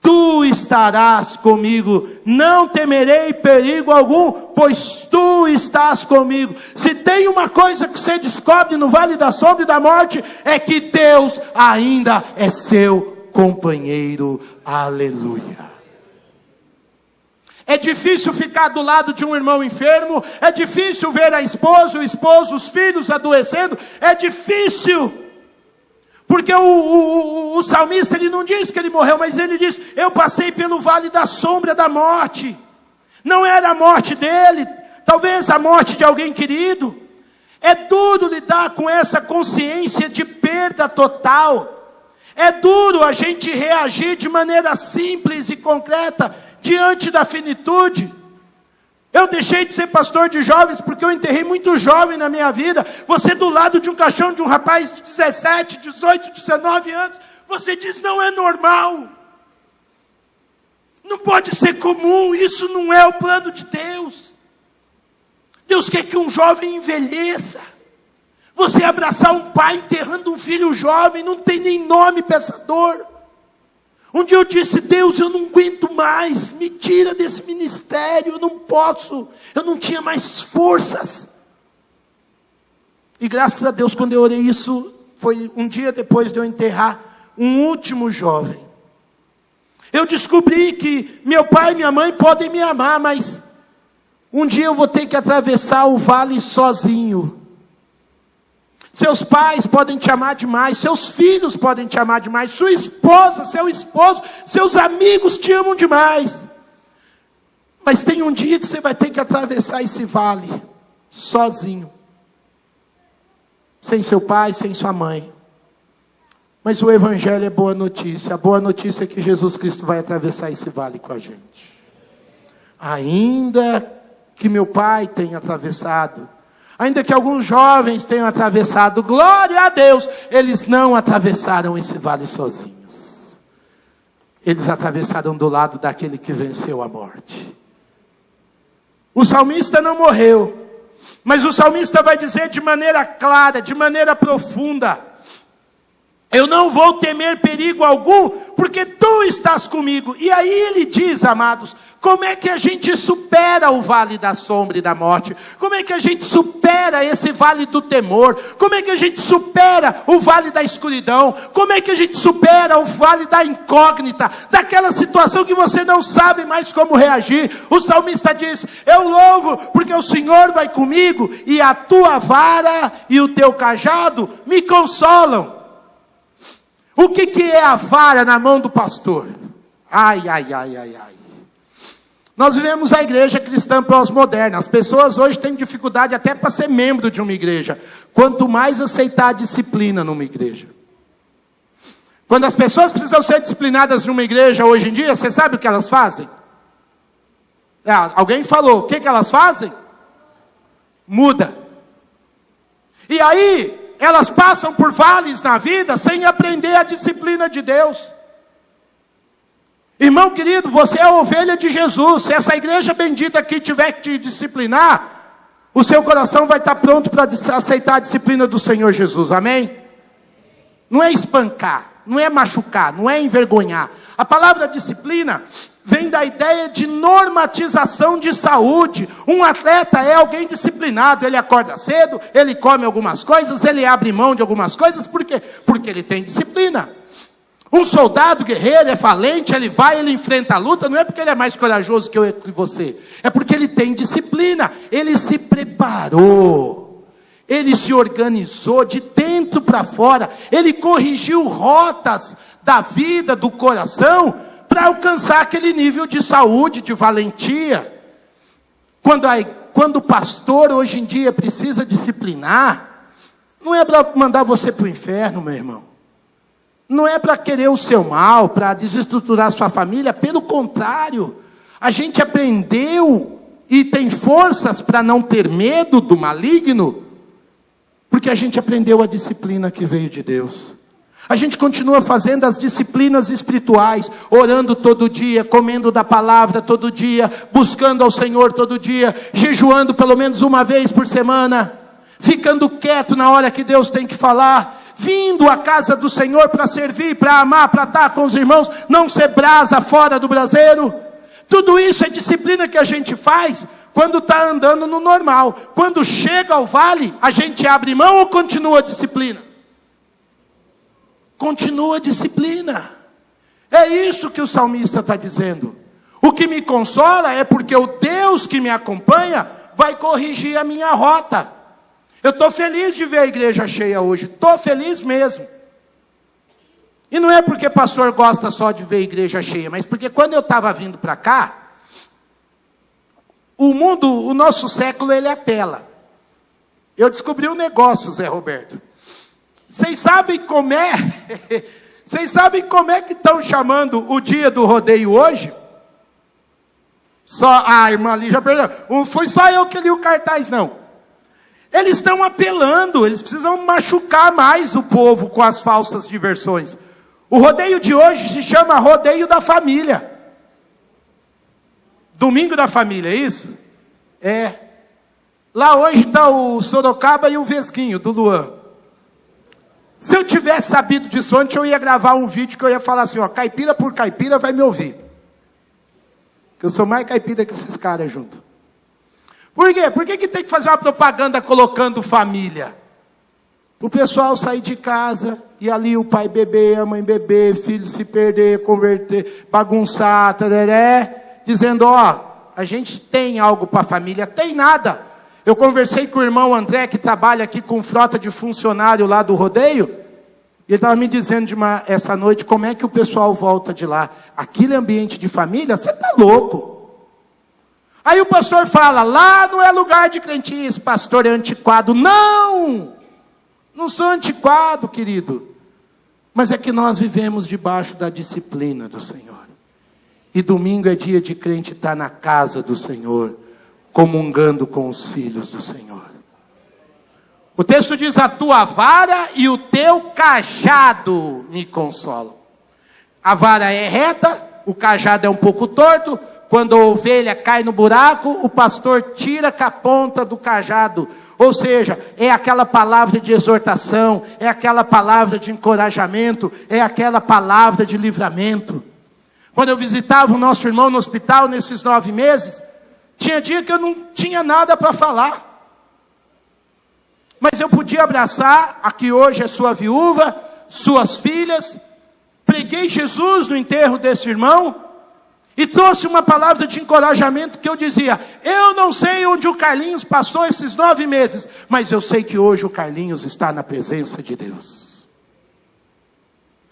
A: tu estarás comigo, não temerei perigo algum, pois tu estás comigo. Se tem uma coisa que você descobre no vale da sombra e da morte, é que Deus ainda é seu companheiro. Aleluia. É difícil ficar do lado de um irmão enfermo, é difícil ver a esposa, o esposo, os filhos adoecendo, é difícil. Porque o salmista, ele não diz que ele morreu, mas ele diz, eu passei pelo vale da sombra da morte. Não era a morte dele, talvez a morte de alguém querido. É duro lidar com essa consciência de perda total. É duro a gente reagir de maneira simples e concreta diante da finitude. Eu deixei de ser pastor de jovens porque eu enterrei muito jovem na minha vida. Você do lado de um caixão de um rapaz de 17, 18, 19 anos. Você diz, não é normal. Não pode ser comum. Isso não é o plano de Deus. Deus quer que um jovem envelheça. Você abraçar um pai enterrando um filho jovem, não tem nem nome para essa dor. Um dia eu disse, Deus, eu não aguento mais, me tira desse ministério, eu não posso, eu não tinha mais forças. E graças a Deus, quando eu orei isso, foi um dia depois de eu enterrar um último jovem. Eu descobri que meu pai e minha mãe podem me amar, mas um dia eu vou ter que atravessar o vale sozinho. Seus pais podem te amar demais, seus filhos podem te amar demais, sua esposa, seu esposo, seus amigos te amam demais. Mas tem um dia que você vai ter que atravessar esse vale, sozinho. Sem seu pai, sem sua mãe. Mas o evangelho é boa notícia. A boa notícia é que Jesus Cristo vai atravessar esse vale com a gente. Ainda que meu pai tenha atravessado, ainda que alguns jovens tenham atravessado, glória a Deus, eles não atravessaram esse vale sozinhos. Eles atravessaram do lado daquele que venceu a morte. O salmista não morreu, mas o salmista vai dizer de maneira clara, de maneira profunda, eu não vou temer perigo algum, porque tu estás comigo. E aí ele diz, amados, como é que a gente supera o vale da sombra e da morte? Como é que a gente supera esse vale do temor? Como é que a gente supera o vale da escuridão? Como é que a gente supera o vale da incógnita? Daquela situação que você não sabe mais como reagir. O salmista diz, eu louvo porque o Senhor vai comigo e a tua vara e o teu cajado me consolam. O que é a vara na mão do pastor? Ai. Nós vivemos a igreja cristã pós-moderna. As pessoas hoje têm dificuldade até para ser membro de uma igreja. Quanto mais aceitar a disciplina numa igreja. Quando as pessoas precisam ser disciplinadas numa igreja hoje em dia, você sabe o que elas fazem? Alguém falou, o que elas fazem? Muda. E aí, elas passam por vales na vida sem aprender a disciplina de Deus. Irmão querido, você é a ovelha de Jesus. Se essa igreja bendita aqui tiver que te disciplinar, o seu coração vai estar pronto para aceitar a disciplina do Senhor Jesus, amém? Não é espancar, não é machucar, não é envergonhar. A palavra disciplina vem da ideia de normatização de saúde. Um atleta é alguém disciplinado, ele acorda cedo, ele come algumas coisas, ele abre mão de algumas coisas, por quê? Porque ele tem disciplina. Um soldado guerreiro é valente, ele vai, ele enfrenta a luta, não é porque ele é mais corajoso que eu e você, é porque ele tem disciplina, ele se preparou, ele se organizou de dentro para fora, ele corrigiu rotas da vida, do coração, para alcançar aquele nível de saúde, de valentia. Quando o pastor hoje em dia precisa disciplinar, não é para mandar você para o inferno, meu irmão. Não é para querer o seu mal, para desestruturar a sua família, pelo contrário. A gente aprendeu e tem forças para não ter medo do maligno, porque a gente aprendeu a disciplina que veio de Deus. A gente continua fazendo as disciplinas espirituais, orando todo dia, comendo da palavra todo dia, buscando ao Senhor todo dia, jejuando pelo menos uma vez por semana, ficando quieto na hora que Deus tem que falar, vindo à casa do Senhor para servir, para amar, para estar com os irmãos, não ser brasa fora do braseiro. Tudo isso é disciplina que a gente faz quando está andando no normal. Quando chega ao vale, a gente abre mão ou continua a disciplina? Continua a disciplina. É isso que o salmista está dizendo. O que me consola é porque o Deus que me acompanha vai corrigir a minha rota. Eu estou feliz de ver a igreja cheia hoje. Estou feliz mesmo. E não é porque pastor gosta só de ver a igreja cheia, mas porque quando eu estava vindo para cá, o nosso século, ele apela. Eu descobri um negócio, Zé Roberto. Vocês sabem como é? Vocês sabem como é que estão chamando o dia do rodeio hoje? A irmã ali já perdeu. Não foi só eu que li o cartaz, não. Eles estão apelando, eles precisam machucar mais o povo com as falsas diversões. O rodeio de hoje se chama rodeio da família. Domingo da família, é isso? É. Lá hoje está o Sorocaba e o Vesguinho, do Luan. Se eu tivesse sabido disso antes, eu ia gravar um vídeo que eu ia falar assim, ó, caipira por caipira vai me ouvir. Que eu sou mais caipira que esses caras juntos. Por quê? Por que tem que fazer uma propaganda colocando família? O pessoal sair de casa e ali o pai beber, a mãe beber, filho se perder, converter, bagunçar, tararé, dizendo, ó, a gente tem algo para a família. Tem nada. Eu conversei com o irmão André, que trabalha aqui com frota de funcionário lá do rodeio, e ele estava me dizendo essa noite como é que o pessoal volta de lá. Aquele ambiente de família, você está louco. Aí o pastor fala, lá não é lugar de crentice, pastor é antiquado. Não! Não sou antiquado, querido. Mas é que nós vivemos debaixo da disciplina do Senhor. E domingo é dia de crente estar na casa do Senhor, comungando com os filhos do Senhor. O texto diz, a tua vara e o teu cajado me consolam. A vara é reta, o cajado é um pouco torto. Quando a ovelha cai no buraco, o pastor tira com a ponta do cajado. Ou seja, é aquela palavra de exortação, é aquela palavra de encorajamento, é aquela palavra de livramento. Quando eu visitava o nosso irmão no hospital nesses 9 meses, tinha dia que eu não tinha nada para falar. Mas eu podia abraçar, aqui hoje é sua viúva, suas filhas. Preguei Jesus no enterro desse irmão. E trouxe uma palavra de encorajamento que eu dizia, eu não sei onde o Carlinhos passou esses 9 meses. Mas eu sei que hoje o Carlinhos está na presença de Deus.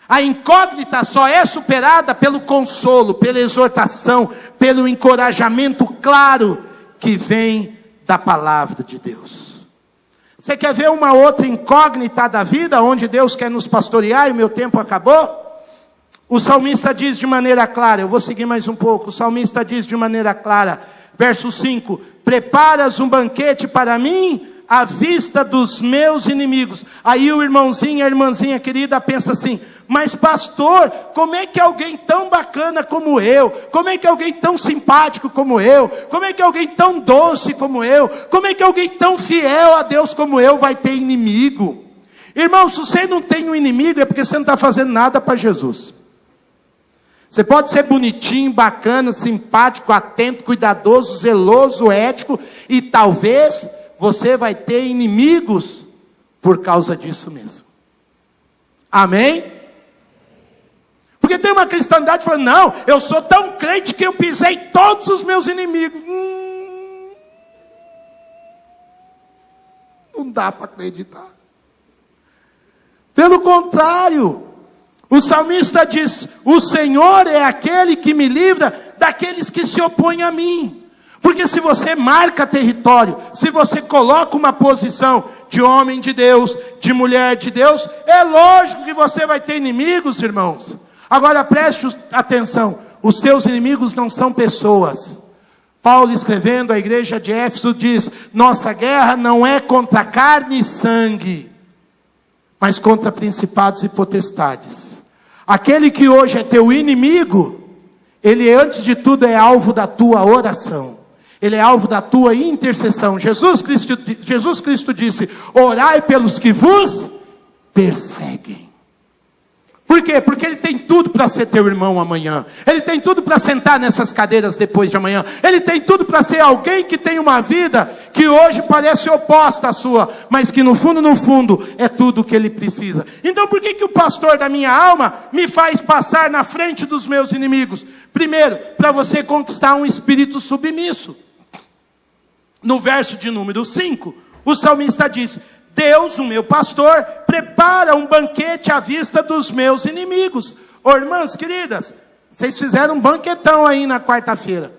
A: A incógnita só é superada pelo consolo, pela exortação, pelo encorajamento claro que vem da palavra de Deus. Você quer ver uma outra incógnita da vida, onde Deus quer nos pastorear e o meu tempo acabou? O salmista diz de maneira clara, eu vou seguir mais um pouco, o salmista diz de maneira clara, verso 5, preparas um banquete para mim, à vista dos meus inimigos. Aí o irmãozinho, a irmãzinha querida pensa assim, mas pastor, como é que alguém tão bacana como eu, como é que alguém tão simpático como eu, como é que alguém tão doce como eu, como é que alguém tão fiel a Deus como eu vai ter inimigo? Irmão, se você não tem um inimigo é porque você não está fazendo nada para Jesus. Você pode ser bonitinho, bacana, simpático, atento, cuidadoso, zeloso, ético, e talvez você vai ter inimigos por causa disso mesmo. Amém? Porque tem uma cristandade falando, não, eu sou tão crente que eu pisei todos os meus inimigos. Não dá para acreditar. Pelo contrário, o salmista diz, o Senhor é aquele que me livra daqueles que se opõem a mim. Porque se você marca território, se você coloca uma posição de homem de Deus, de mulher de Deus, é lógico que você vai ter inimigos, irmãos. Agora preste atenção, os teus inimigos não são pessoas. Paulo escrevendo à igreja de Éfeso diz, nossa guerra não é contra carne e sangue, mas contra principados e potestades. Aquele que hoje é teu inimigo, ele antes de tudo é alvo da tua oração. Ele é alvo da tua intercessão. Jesus Cristo disse, orai pelos que vos perseguem. Por quê? Porque ele tem tudo para ser teu irmão amanhã. Ele tem tudo para sentar nessas cadeiras depois de amanhã. Ele tem tudo para ser alguém que tem uma vida que hoje parece oposta à sua, mas que no fundo, é tudo o que ele precisa. Então por que o pastor da minha alma me faz passar na frente dos meus inimigos? Primeiro, para você conquistar um espírito submisso. No verso de número 5, o salmista diz, Deus, o meu pastor, prepara um banquete à vista dos meus inimigos. Ô irmãs queridas, vocês fizeram um banquetão aí na quarta-feira.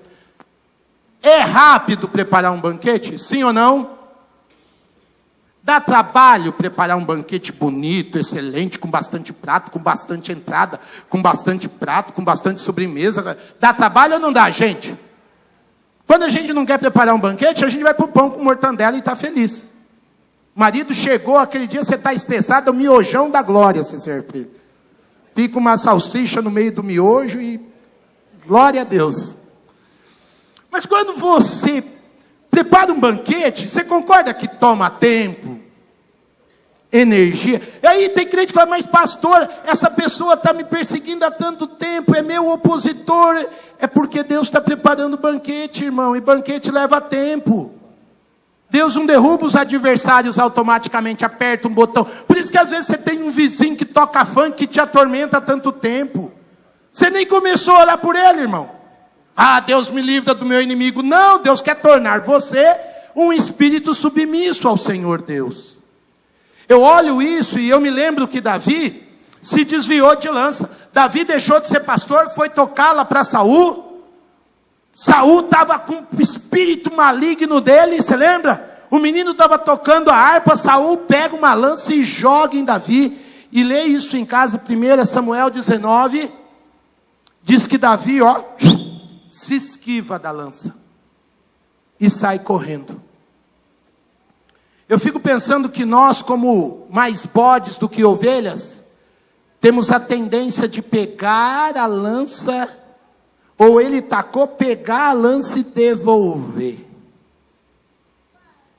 A: É rápido preparar um banquete? Sim ou não? Dá trabalho preparar um banquete bonito, excelente, com bastante prato, com bastante entrada, com bastante prato, com bastante sobremesa. Dá trabalho ou não dá, gente? Quando a gente não quer preparar um banquete, a gente vai para o pão com mortandela e está feliz. O marido chegou, aquele dia você está estressado, é o miojão da glória, você serve para ele. Pica uma salsicha no meio do miojo e glória a Deus. Mas quando você prepara um banquete, você concorda que toma tempo, energia? E aí tem crente que fala, mas pastor, essa pessoa está me perseguindo há tanto tempo, é meu opositor. É porque Deus está preparando banquete, irmão, e banquete leva tempo. Deus não derruba os adversários automaticamente, aperta um botão. Por isso que às vezes você tem um vizinho que toca funk, que te atormenta há tanto tempo. Você nem começou a orar por ele, irmão. Ah, Deus me livra do meu inimigo. Não, Deus quer tornar você um espírito submisso ao Senhor Deus. Eu olho isso e eu me lembro que Davi se desviou de lança. Davi deixou de ser pastor, foi tocá-la para Saul. Saul estava com o espírito maligno dele, você lembra? O menino estava tocando a harpa, Saul pega uma lança e joga em Davi. E lê isso em casa, 1 Samuel 19. Diz que Davi, se esquiva da lança e sai correndo. Eu fico pensando que nós, como mais bodes do que ovelhas, temos a tendência de pegar a lança, ou ele tacou, pegar a lança e devolver.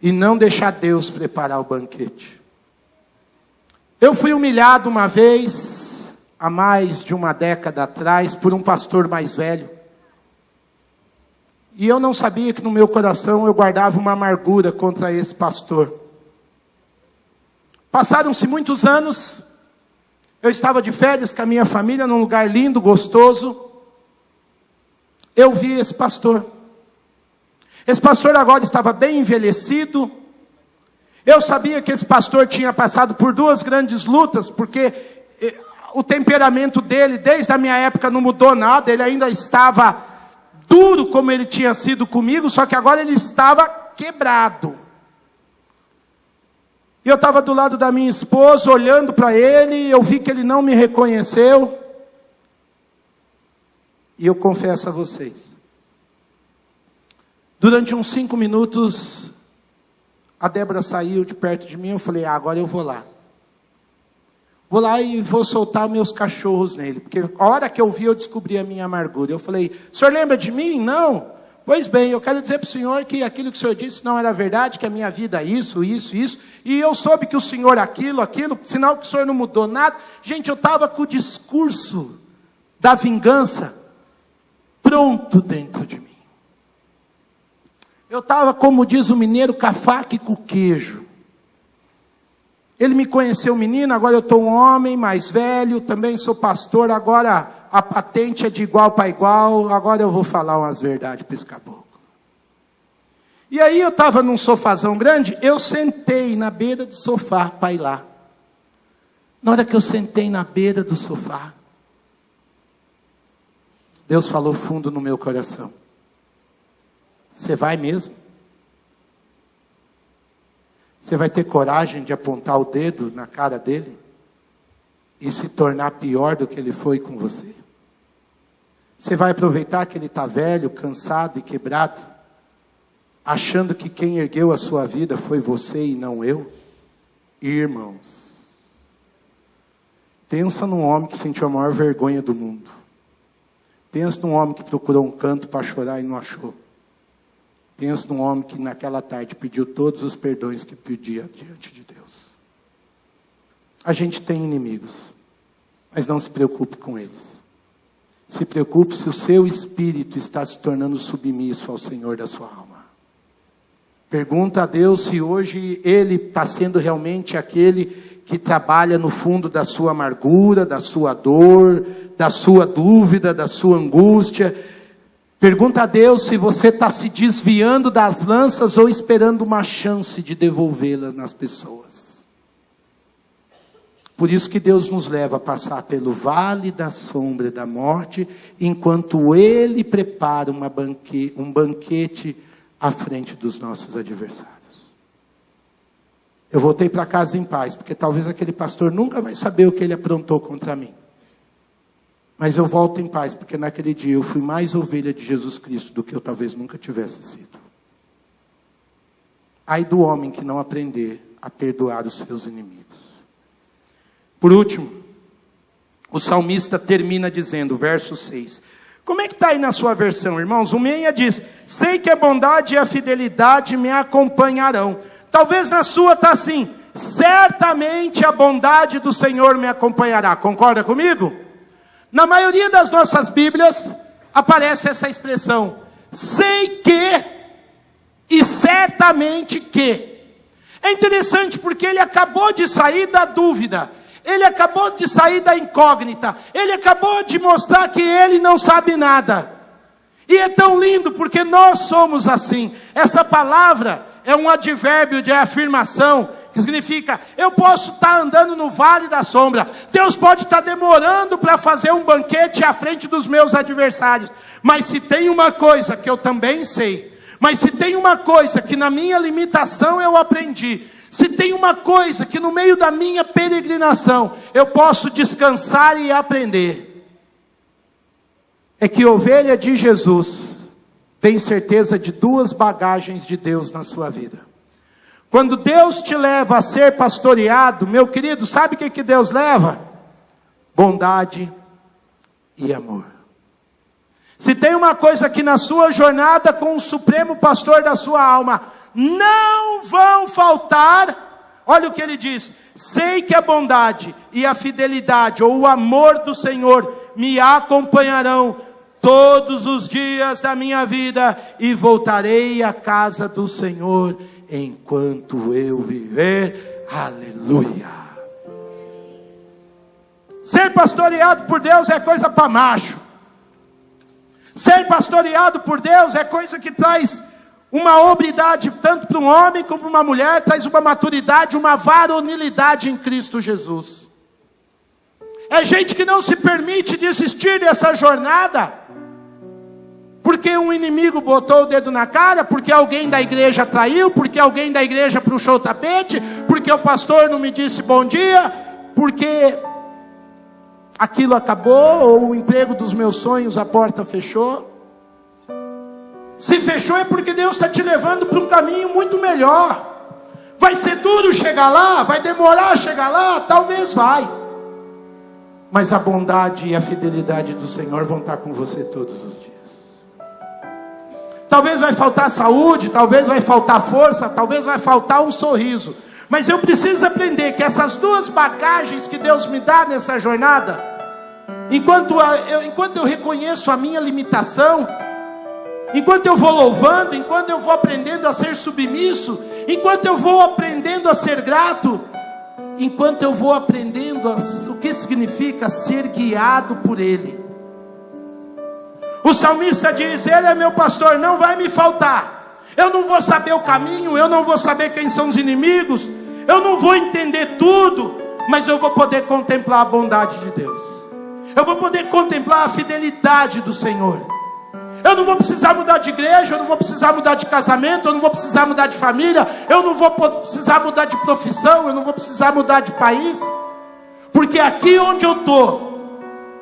A: E não deixar Deus preparar o banquete. Eu fui humilhado uma vez, há mais de uma década atrás, por um pastor mais velho. E eu não sabia que no meu coração eu guardava uma amargura contra esse pastor. Passaram-se muitos anos, eu estava de férias com a minha família, num lugar lindo, gostoso. Eu vi esse pastor. Esse pastor agora estava bem envelhecido. Eu sabia que esse pastor tinha passado por 2 grandes lutas, porque o temperamento dele, desde a minha época, não mudou nada. Ele ainda estava duro como ele tinha sido comigo, só que agora ele estava quebrado. E eu estava do lado da minha esposa, olhando para ele, eu vi que ele não me reconheceu. E eu confesso a vocês, durante uns 5 minutos, a Débora saiu de perto de mim, eu falei, agora eu vou lá. Vou lá e vou soltar meus cachorros nele, porque a hora que eu vi, eu descobri a minha amargura. Eu falei, o senhor lembra de mim? Não. Pois bem, eu quero dizer para o senhor que aquilo que o senhor disse não era verdade, que a minha vida é isso, isso, isso. E eu soube que o senhor aquilo, sinal que o senhor não mudou nada. Gente, eu estava com o discurso da vingança pronto dentro de mim. Eu estava, como diz o mineiro, com a faca e com o queijo. Ele me conheceu menino, agora eu estou um homem mais velho, também sou pastor, agora a patente é de igual para igual, agora eu vou falar umas verdades para esse caboclo. E aí eu estava num sofazão grande, eu sentei na beira do sofá para ir lá. Na hora que eu sentei na beira do sofá, Deus falou fundo no meu coração. Você vai mesmo? Você vai ter coragem de apontar o dedo na cara dele? E se tornar pior do que ele foi com você? Você vai aproveitar que ele está velho, cansado e quebrado, achando que quem ergueu a sua vida foi você e não eu? Irmãos, pensa num homem que sentiu a maior vergonha do mundo. Pensa num homem que procurou um canto para chorar e não achou. Pensa num homem que naquela tarde pediu todos os perdões que pedia diante de Deus. A gente tem inimigos, mas não se preocupe com eles. Se preocupe se o seu espírito está se tornando submisso ao Senhor da sua alma. Pergunta a Deus se hoje Ele está sendo realmente aquele que trabalha no fundo da sua amargura, da sua dor, da sua dúvida, da sua angústia. Pergunta a Deus se você está se desviando das lanças ou esperando uma chance de devolvê-las nas pessoas. Por isso que Deus nos leva a passar pelo vale da sombra da morte, enquanto Ele prepara um banquete à frente dos nossos adversários. Eu voltei para casa em paz, porque talvez aquele pastor nunca vai saber o que ele aprontou contra mim. Mas eu volto em paz, porque naquele dia eu fui mais ovelha de Jesus Cristo do que eu talvez nunca tivesse sido. Ai do homem que não aprender a perdoar os seus inimigos. Por último, o salmista termina dizendo, verso 6. Como é que está aí na sua versão, irmãos? O Meia diz, sei que a bondade e a fidelidade me acompanharão. Talvez na sua está assim, certamente a bondade do Senhor me acompanhará. Concorda comigo? Na maioria das nossas Bíblias, aparece essa expressão, sei que e certamente que. É interessante porque ele acabou de sair da dúvida, ele acabou de sair da incógnita, ele acabou de mostrar que ele não sabe nada. E é tão lindo porque nós somos assim. Essa palavra é um advérbio de afirmação, que significa, eu posso estar andando no vale da sombra, Deus pode estar demorando para fazer um banquete à frente dos meus adversários, mas se tem uma coisa que eu também sei, mas se tem uma coisa que na minha limitação eu aprendi, se tem uma coisa que no meio da minha peregrinação eu posso descansar e aprender, é que ovelha de Jesus tem certeza de duas bagagens de Deus na sua vida. Quando Deus te leva a ser pastoreado, meu querido, sabe o que Deus leva? Bondade e amor. Se tem uma coisa que na sua jornada com o supremo pastor da sua alma, não vão faltar, olha o que ele diz, sei que a bondade e a fidelidade, ou o amor do Senhor, me acompanharão todos os dias da minha vida, e voltarei à casa do Senhor, enquanto eu viver. Aleluia. Ser pastoreado por Deus é coisa para macho. Ser pastoreado por Deus é coisa que traz uma hombridade, tanto para um homem como para uma mulher, traz uma maturidade, uma varonilidade em Cristo Jesus. É gente que não se permite desistir dessa jornada, porque um inimigo botou o dedo na cara, porque alguém da igreja traiu, porque alguém da igreja puxou o tapete, porque o pastor não me disse bom dia, porque aquilo acabou, ou o emprego dos meus sonhos, a porta fechou. Se fechou é porque Deus está te levando para um caminho muito melhor. Vai ser duro chegar lá, vai demorar chegar lá, talvez vai. Mas a bondade e a fidelidade do Senhor vão estar com você todos os dias. Talvez vai faltar saúde, talvez vai faltar força, talvez vai faltar um sorriso. Mas eu preciso aprender que essas duas bagagens que Deus me dá nessa jornada, enquanto eu reconheço a minha limitação, enquanto eu vou louvando, enquanto eu vou aprendendo a ser submisso, enquanto eu vou aprendendo a ser grato, enquanto eu vou aprendendo o que significa ser guiado por Ele. O salmista diz, Ele é meu pastor, não vai me faltar. Eu não vou saber o caminho, eu não vou saber quem são os inimigos, eu não vou entender tudo, mas eu vou poder contemplar a bondade de Deus. Eu vou poder contemplar a fidelidade do Senhor. Eu não vou precisar mudar de igreja, eu não vou precisar mudar de casamento, eu não vou precisar mudar de família, eu não vou precisar mudar de profissão, eu não vou precisar mudar de país, porque aqui onde eu estou,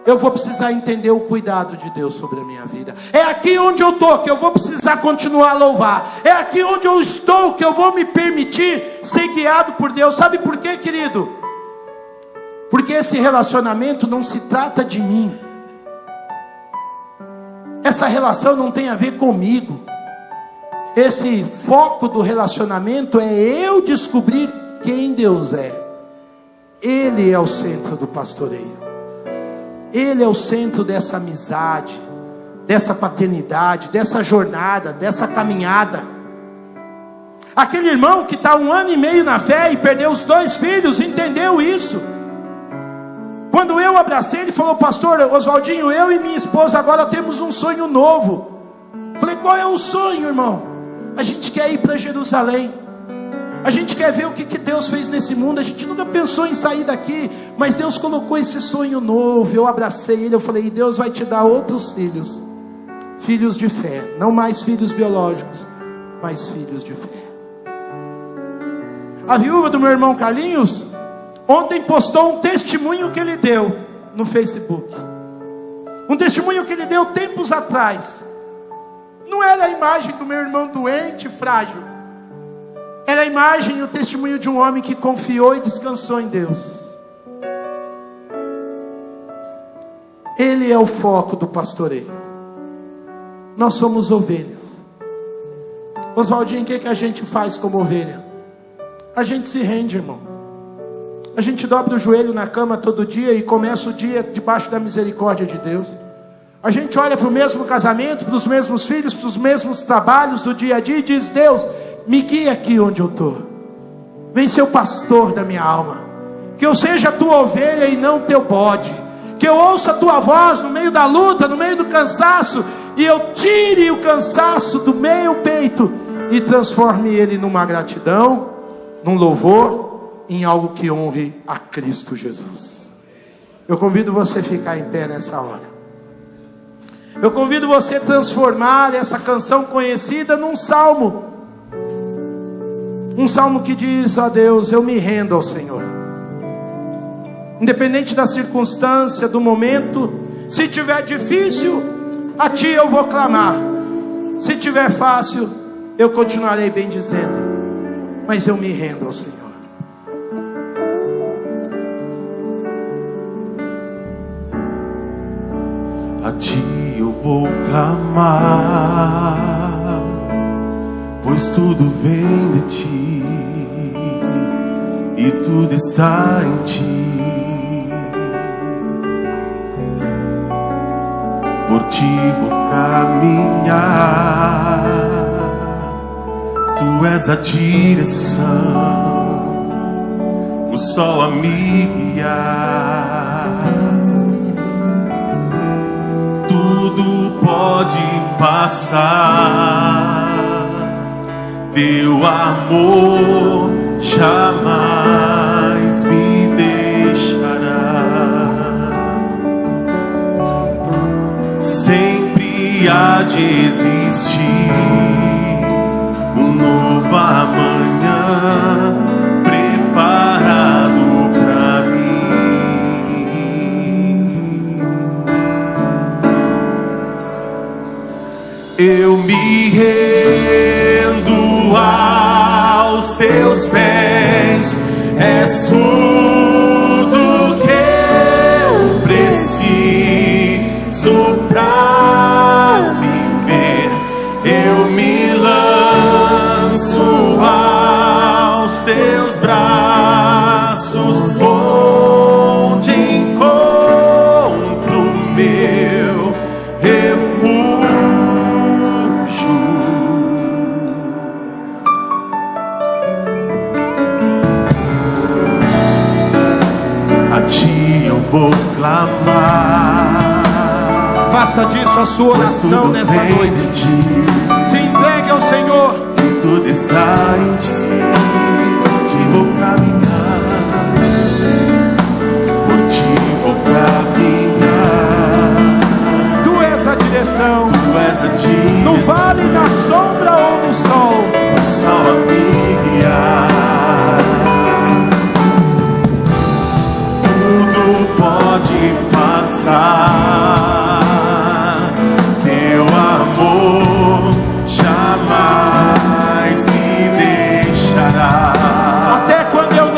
A: eu vou precisar entender o cuidado de Deus sobre a minha vida. É aqui onde eu estou que eu vou precisar continuar a louvar. É aqui onde eu estou que eu vou me permitir ser guiado por Deus. Sabe por quê, querido? Porque esse relacionamento não se trata de mim. Essa relação não tem a ver comigo. Esse foco do relacionamento é eu descobrir quem Deus é. Ele é o centro do pastoreio. Ele é o centro dessa amizade, dessa paternidade, dessa jornada, dessa caminhada. Aquele irmão que está 1 ano e meio na fé e perdeu os 2 filhos, entendeu isso. Quando eu abracei, ele falou, pastor Oswaldinho, eu e minha esposa agora temos um sonho novo. Falei, qual é o sonho, irmão? A gente quer ir para Jerusalém. A gente quer ver o que Deus fez nesse mundo. A gente nunca pensou em sair daqui, mas Deus colocou esse sonho novo. Eu abracei ele, eu falei, Deus vai te dar outros filhos. Filhos de fé, não mais filhos biológicos, mas filhos de fé. A viúva do meu irmão Carlinhos ontem postou um testemunho que ele deu no Facebook. Um testemunho que ele deu tempos atrás. Não era a imagem do meu irmão doente, frágil. Era a imagem e o testemunho de um homem que confiou e descansou em Deus. Ele é o foco do pastoreio. Nós somos ovelhas. Oswaldinho, o que a gente faz como ovelha? A gente se rende, irmão. A gente dobra o joelho na cama todo dia e começa o dia debaixo da misericórdia de Deus. A gente olha para o mesmo casamento, para os mesmos filhos, para os mesmos trabalhos do dia a dia e diz: Deus, me guia aqui onde eu estou. Vem ser o pastor da minha alma. Que eu seja a tua ovelha e não teu bode. Que eu ouça a tua voz no meio da luta, no meio do cansaço, e eu tire o cansaço do meu peito e transforme ele numa gratidão, num louvor, em algo que honre a Cristo Jesus. Eu convido você a ficar em pé nessa hora. Eu convido você a transformar essa canção conhecida num salmo. Um salmo que diz: ó Deus, eu me rendo ao Senhor. Independente da circunstância, do momento. Se tiver difícil, a Ti eu vou clamar. Se tiver fácil, eu continuarei bendizendo. Mas eu me rendo ao Senhor.
B: A Ti eu vou clamar, pois tudo vem de Ti e tudo está em Ti. Por Ti vou caminhar, Tu és a direção, o sol a me guiar. Tudo pode passar, Teu amor jamais me deixará. Sempre há de existir um novo amanhã preparado pra mim. Eu me rendo aos Teus pés, és tudo que eu preciso pra viver. Eu me lanço aos Teus braços, onde encontro meu refúgio. A Ti eu vou clamar,
A: Faça disso a sua oração nessa noite. Se entregue ao Senhor.
B: Tudo está em Ti, por Ti vou caminhar, por Ti vou caminhar.
A: Tu és a direção,
B: Tu és a direção,
A: no vale, na sombra ou no sol.
B: o sol a me guiar. Tudo pode passar, Teu amor jamais me deixará.
A: Até quando eu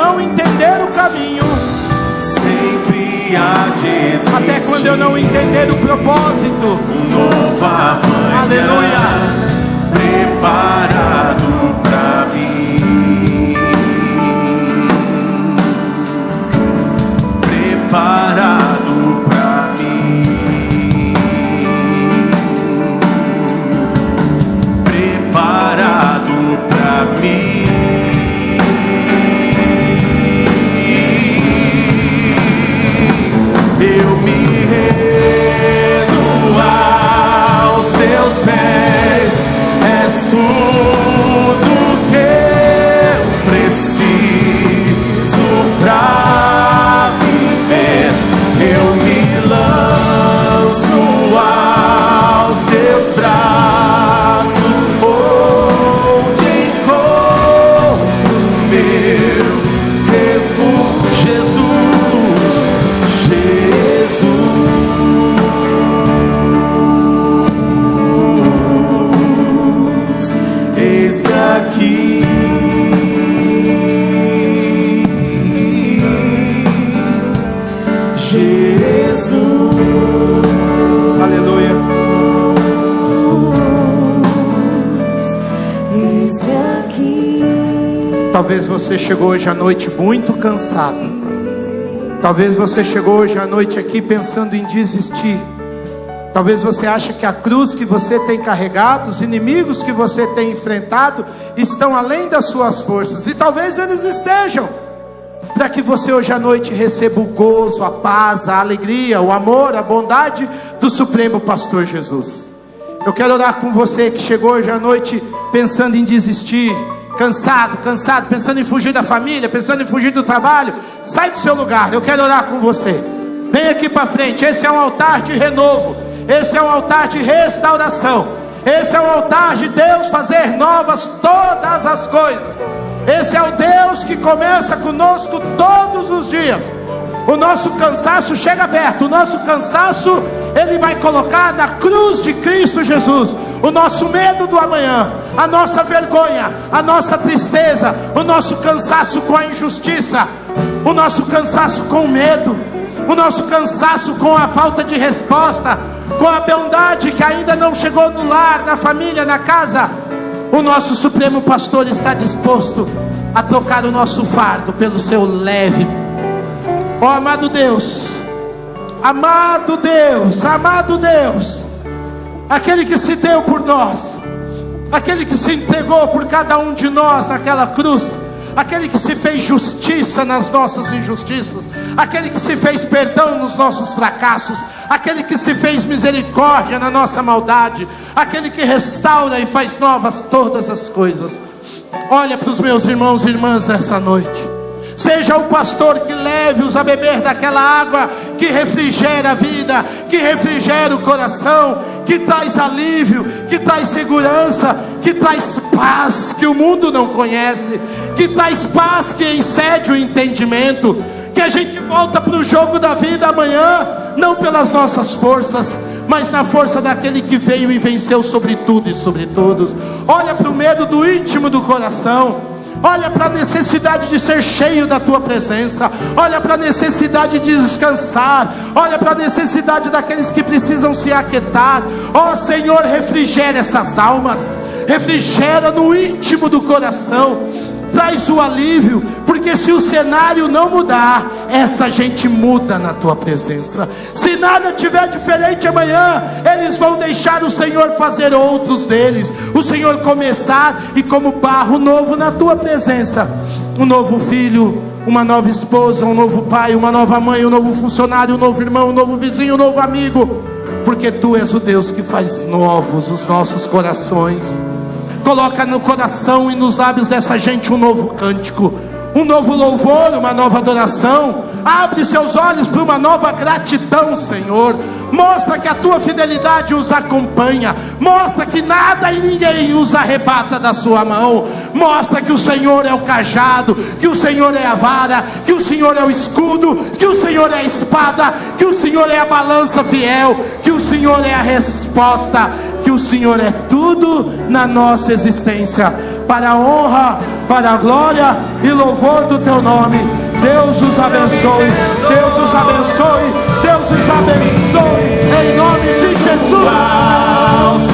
A: Talvez você chegou hoje à noite muito cansado. Talvez você chegou hoje à noite aqui pensando em desistir. Talvez você ache que a cruz que você tem carregado, os inimigos que você tem enfrentado, estão além das suas forças. E talvez eles estejam, para que você hoje à noite receba o gozo, a paz, a alegria, o amor, a bondade do Supremo Pastor Jesus. Eu quero orar com você que chegou hoje à noite pensando em desistir, cansado, pensando em fugir da família, pensando em fugir do trabalho. Sai do seu lugar, eu quero orar com você. Vem aqui para frente. Esse é um altar de renovo, esse é um altar de restauração, esse é um altar de Deus fazer novas todas as coisas. Esse é o Deus que começa conosco todos os dias. O nosso cansaço chega perto, o nosso cansaço Ele vai colocar na cruz de Cristo Jesus. O nosso medo do amanhã, a nossa vergonha, a nossa tristeza, o nosso cansaço com a injustiça, o nosso cansaço com o medo, o nosso cansaço com a falta de resposta, com a bondade que ainda não chegou no lar, na família, na casa. O nosso Supremo Pastor está disposto a trocar o nosso fardo pelo seu leve. Ó amado Deus, amado Deus, amado Deus, aquele que se deu por nós, aquele que se entregou por cada um de nós naquela cruz, aquele que se fez justiça nas nossas injustiças, aquele que se fez perdão nos nossos fracassos, aquele que se fez misericórdia na nossa maldade, aquele que restaura e faz novas todas as coisas. Olha para os meus irmãos e irmãs nessa noite. Seja o pastor que leve-os a beber daquela água que refrigera a vida, que refrigera o coração, que traz alívio, que traz segurança, que traz paz que o mundo não conhece, que traz paz que excede o entendimento. Que a gente volta para o jogo da vida amanhã, não pelas nossas forças, mas na força daquele que veio e venceu sobre tudo e sobre todos. Olha para o medo do íntimo do coração. Olha para a necessidade de ser cheio da tua presença. Olha para a necessidade de descansar. Olha para a necessidade daqueles que precisam se aquietar. Ó Senhor, refrigera essas almas, refrigera no íntimo do coração, traz o alívio, porque se o cenário não mudar, essa gente muda na tua presença. Se nada tiver diferente amanhã, eles vão deixar o Senhor fazer outros deles, o Senhor começar, e como barro novo na tua presença, um novo filho, uma nova esposa, um novo pai, uma nova mãe, um novo funcionário, um novo irmão, um novo vizinho, um novo amigo, porque tu és o Deus que faz novos os nossos corações. Coloca no coração e nos lábios dessa gente um novo cântico, um novo louvor, uma nova adoração. Abre seus olhos para uma nova gratidão, Senhor. Mostra que a tua fidelidade os acompanha. Mostra que nada e ninguém os arrebata da sua mão. Mostra que o Senhor é o cajado, que o Senhor é a vara, que o Senhor é o escudo, que o Senhor é a espada, que o Senhor é a balança fiel, que o Senhor é a resposta, que o Senhor é tudo na nossa existência, para a honra, para a glória e louvor do teu nome. Deus os abençoe, Deus os abençoe, Deus os abençoe, em nome de Jesus.